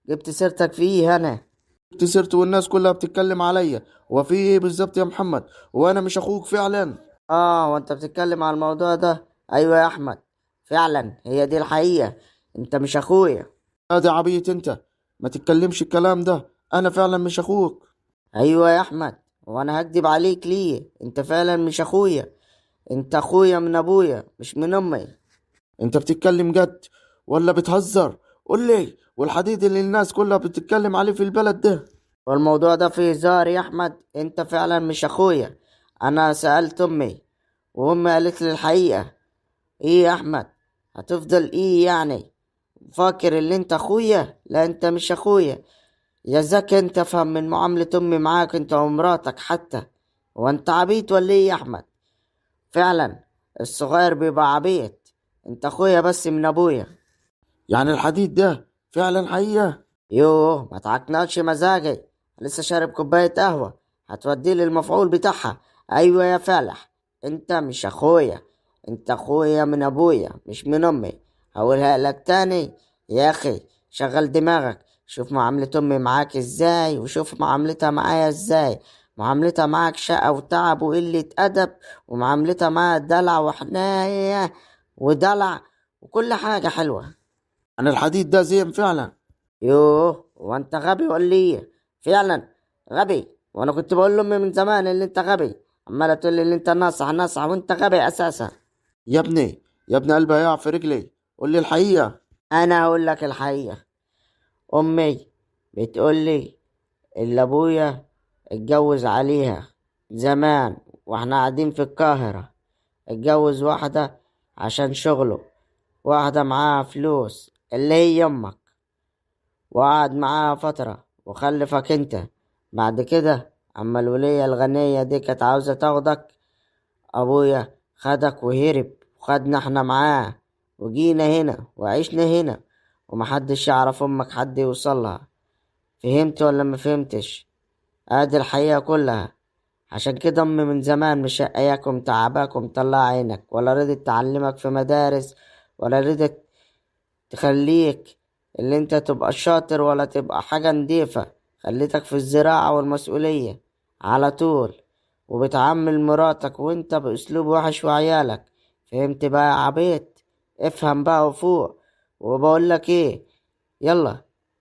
Speaker 4: جبت سيرتك فيه انا؟
Speaker 1: خسرت والناس كلها بتتكلم عليا، وفي ايه بالظبط يا محمد؟ وانا مش اخوك فعلا؟
Speaker 4: وانت بتتكلم على الموضوع ده؟ ايوه يا احمد فعلا هي دي الحقيقه، انت مش اخويا.
Speaker 1: ادي عبيط انت، ما تتكلمش الكلام ده، انا فعلا مش اخوك.
Speaker 4: ايوه يا احمد، وانا هكدب عليك ليه؟ انت فعلا مش اخويا، انت اخويا من ابويا مش من امي.
Speaker 1: انت بتتكلم جد ولا بتهزر؟ قول لي، والحديد اللي الناس كلها بتتكلم عليه في البلد ده؟
Speaker 4: والموضوع ده فيه هزار يا احمد، انت فعلا مش اخويا. انا سألت امي وامي قالت لي الحقيقة. ايه يا احمد؟ هتفضل ايه يعني؟ فاكر اللي انت اخويا؟ لا انت مش اخويا. يا ذاك انت فهم من معاملة امي معاك انت ومراتك حتى. وانت عبيط ولا ايه يا احمد؟ فعلا الصغير بيبقى عبيط، انت اخويا بس من ابويا.
Speaker 1: يعني الحديد ده فعلا حقيقة؟
Speaker 4: يوه ما تعكناش مزاجي، لسه شارب كوباية قهوة هتودي لي المفعول بتاعها. ايوه يا فالح، انت مش اخويا، انت اخويا من ابويا مش من امي. هقولها لك تاني يا اخي، شغل دماغك. شوف معاملة امي معاك ازاي، وشوف معاملتها معايا ازاي. معاملتها معاك شقة وتعب وقلة ادب، ومعاملتها معايا دلع وحناية ودلع وكل حاجة حلوة.
Speaker 1: عن الحديد ده زين فعلا.
Speaker 4: يوه، وانت غبي ولا ايه؟ فعلا غبي. وانا كنت بقول لامي من زمان ان انت غبي، عمالة تقول لي ان انت ناصح ناصح وانت غبي اساسا.
Speaker 1: يا ابني قلبي هيقع في رجلي، قول لي الحقيقة.
Speaker 4: انا هقول لك الحقيقة. امي بتقول لي اللي ابويا اتجوز عليها زمان واحنا قاعدين في القاهرة. اتجوز واحدة عشان شغله، واحدة معاها فلوس اللي هي امك، وقعد معاها فترة وخلفك انت. بعد كده اما الولية الغنية دي كانت عاوزة تاخدك، ابويا خدك وهرب وخدنا احنا معاه، وجينا هنا وعشنا هنا، ومحدش يعرف امك حد يوصلها. فهمت ولا ما فهمتش؟ ادي الحقيقة كلها. عشان كده امي من زمان مشقياك تعباك ومطلع عينك، ولا رضت تعلمك في مدارس، ولا رضت تخليك اللي انت تبقى شاطر ولا تبقى حاجة نضيفة. خليتك في الزراعة والمسؤولية على طول، وبتعامل مراتك وانت بأسلوب وحش وعيالك. فهمت بقى يا عبيط؟ افهم بقى وفوق. وبقول لك ايه، يلا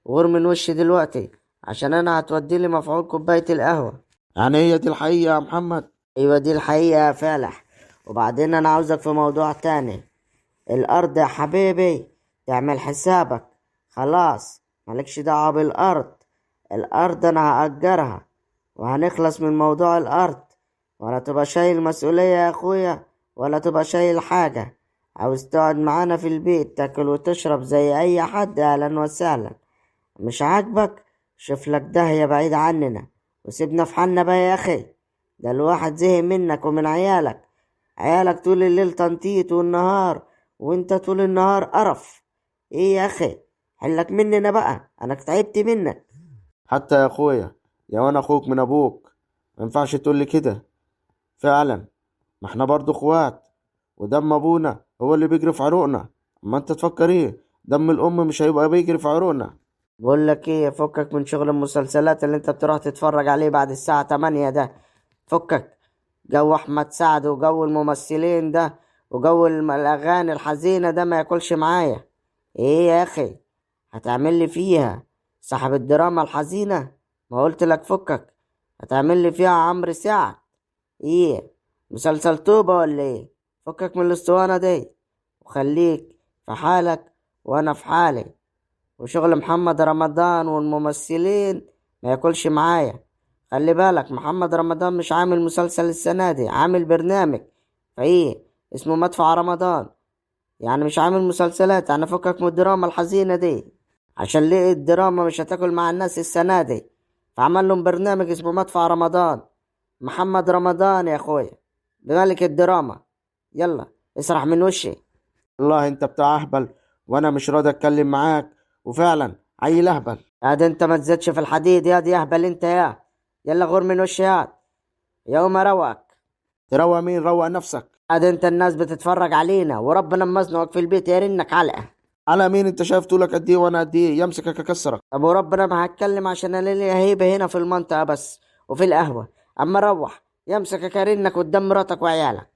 Speaker 4: غور من وشي دلوقتي، عشان انا هتودي لي مفعول كوباية القهوة.
Speaker 1: يعني هي دي الحقيقة يا محمد؟
Speaker 4: ايوه دي الحقيقة يا فالح. وبعدين انا عاوزك في موضوع تاني. الارض يا حبيبي تعمل حسابك، خلاص مالكش دعوة بالارض. الارض انا هأجرها وهنخلص من موضوع الارض، ولا تبقى شايل مسؤولية يا اخويا، ولا تبقى شايل حاجة. عاوز تقعد معانا في البيت تاكل وتشرب زي اي حد، اهلا وسهلا. مش عاجبك؟ شوف لك داهية بعيد عننا وسيبنا في حالنا بقى يا اخي. ده الواحد زهق منك ومن عيالك. عيالك طول الليل تنطيط والنهار، وانت طول النهار قرف. ايه يا اخي، حلك مننا بقى، انا تعبت منك.
Speaker 1: حتى يا اخويا، يا وانا اخوك من ابوك، ما ينفعش تقول لي كده. فعلا، ما احنا برضو اخوات، ودم ابونا هو اللي بيجري في عروقنا. اما انت تفكر ايه؟ دم الام مش هيبقى بيجري في عروقنا.
Speaker 4: بقول لك ايه، فكك من شغل المسلسلات اللي انت بتروح تتفرج عليه بعد الساعة 8 ده. فكك. جو احمد سعد وجو الممثلين ده وجو الاغاني الحزينة ده ما ياكلش معايا. ايه يا اخي، هتعمل لي فيها صاحب الدراما الحزينة؟ ما قلت لك فكك. هتعمل لي فيها عمرو سعد؟ ايه، مسلسل توبة ولا ايه؟ فكك من الاسطوانة دي وخليك في حالك وانا في حالي. وشغل محمد رمضان والممثلين ما ياكلش معايا. خلي بالك محمد رمضان مش عامل مسلسل السنة دي، عامل برنامج فايه اسمه مدفع رمضان. يعني مش عامل مسلسلات. يعني فكك من الدراما الحزينة دي، عشان ليه الدراما مش هتاكل مع الناس السنة دي، فعمل لهم برنامج اسمه مدفع رمضان. محمد رمضان يا اخويا بملك الدراما. يلا اسرح من وشي.
Speaker 1: والله انت بتاع اهبل، وانا مش راضي اتكلم معاك، وفعلا عيل اهبل.
Speaker 4: هاد انت ما تزيدش في الحديد يا دي اهبل انت يا. يلا غور من وشي هاد، يوم اروقك.
Speaker 1: تروق مين؟ روق نفسك.
Speaker 4: هاد انت الناس بتتفرج علينا وربنا مزنوقك في البيت يرنك علقة.
Speaker 1: على مين؟ انت شايف طولك قد ايه وانا قد ايه؟ يمسكك اكسرك.
Speaker 4: طب وربنا ما هتكلم، عشان انا ليا هيبة هنا في المنطقة بس وفي القهوة. اما روح يمسكك يرنك قدام مراتك وعيالك.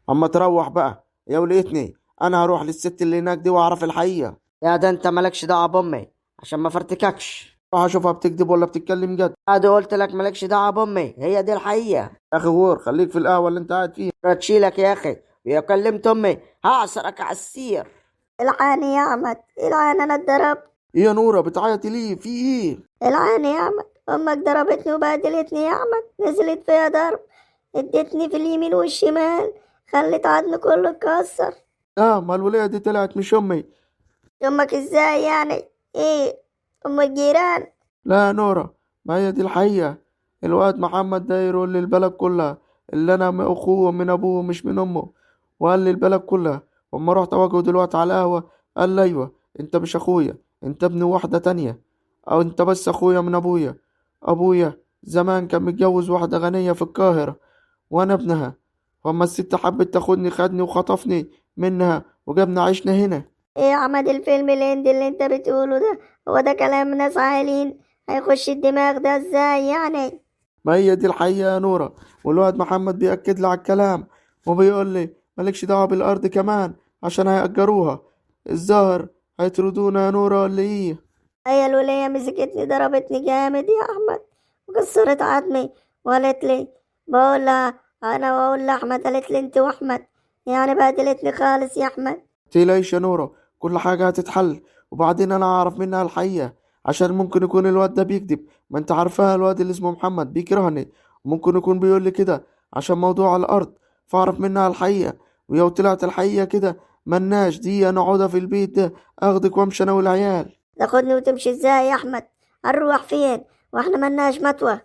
Speaker 1: اما تروح بقى يا ولقيتني، انا هروح للست اللي هناك دي واعرف الحقيقة.
Speaker 4: يا ده انت مالكش دعوة بامي عشان ما فرتككش.
Speaker 1: راح اشوفها بتكذب ولا بتتكلم جد.
Speaker 4: ادي قلت لك مالكش دعوة بامي، هي دي الحقيقة.
Speaker 1: يا اخي غور، خليك في القهوة اللي انت قاعد فيها.
Speaker 4: تشيلك يا اخي، ويا كلمت امي هعصرك على السير.
Speaker 2: العاني يا أحمد، العاني، أنا اتضربت.
Speaker 1: ايه يا نورة بتعيطي ليه؟ في ايه؟
Speaker 2: العاني يا أحمد، أمك ضربتني وبهدلتني يا أحمد، نزلت فيها ضرب، ادتني في اليمين والشمال، خلت عظمي كله اتكسر.
Speaker 1: ما الولاية دي طلعت مش امي.
Speaker 2: أمك ازاي يعني؟ ايه، أم الجيران؟
Speaker 1: لا يا نورة، ما هي دي الحقيقة. الواد محمد ده يقول للبلد كلها اللي انا اخوه من ابوه مش من امه، وقال لي البلد كلها. واما رحت اواجهه دلوقتي على القهوة قال لي ايوه، انت مش اخويا، انت ابن واحدة تانية، او انت بس اخويا من ابويا. ابويا زمان كان متجوز واحدة غنية في القاهرة، وانا ابنها. وأما الست حبت تاخدني خدني وخطفني منها وجابنا عشنا هنا.
Speaker 2: ايه يا احمد الفيلم الهندي اللي انت بتقوله ده؟ هو ده كلام ناس عاقلين؟ هيخش الدماغ ده ازاي يعني؟
Speaker 1: ما هي دي الحقيقة يا نورة، والواد محمد بيأكد لي على الكلام وبيقول لي مالكش دعوة بالأرض كمان عشان هيأجروها. الظاهر هيطردونا يا نورة ولا ايه؟
Speaker 2: هي الولية مسكتني ضربتني جامد يا احمد وكسرت عظمي وقالت لي، بقول لها انا واقول لاحمد، قالت لي انت واحمد، يعني بهدلتني خالص يا احمد.
Speaker 1: متقلقش يا نورة، كل حاجة هتتحل. وبعدين أنا أعرف منها الحقيقة، عشان ممكن يكون الواد ده بيكذب. ما أنت عارفها الواد اللي اسمه محمد بيكرهني، وممكن يكون بيقول لي كده عشان موضوع الأرض. فأعرف منها الحقيقة، ولو طلعت الحقيقة كده ملناش دي نقعدها في البيت ده، أخدك وأمشي أنا والعيال.
Speaker 2: تاخدني وتمشي ازاي يا احمد؟ هنروح فين واحنا ملناش متوه؟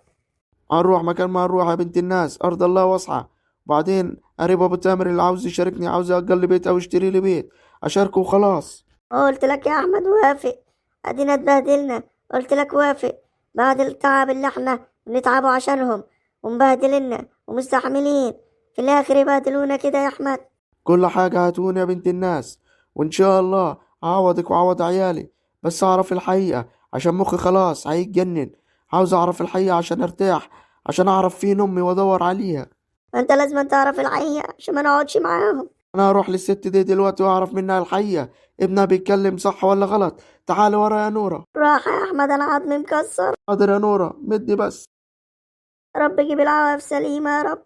Speaker 1: هنروح مكان ما هنروح يا بنت الناس، أرض الله واسعة. وبعدين قريب أبو تامر اللي عاوز يشاركني، عاوز يأجر لي بيت أو يشتري لي بيت، أشاركه وخلاص.
Speaker 2: قلت لك يا احمد وافق، ادينا اتبهدلنا، قلت لك وافق بعد التعب اللي احنا بنتعبه عشانهم ومبهدلنا ومستحملين، في الاخر يبهدلونا كده يا احمد.
Speaker 1: كل حاجة هتهون يا بنت الناس، وإن شاء الله أعوضك وأعوض عيالي. بس أعرف الحقيقة عشان مخي خلاص هيتجنن. عاوز أعرف الحقيقة عشان أرتاح، عشان أعرف فين أمي وأدور عليها.
Speaker 2: انت لازم تعرف الحقيقة عشان ما نقعدش معاهم.
Speaker 1: أنا هروح للست دي دلوقتي وأعرف منها الحقيقة، ابنها بيتكلم صح ولا غلط. تعالي ورا يا نورة.
Speaker 2: راح يا احمد، انا عظمي مكسر.
Speaker 1: حاضر يا نورة، مدي بس.
Speaker 2: رب يجيب العواقب سليمة يا رب.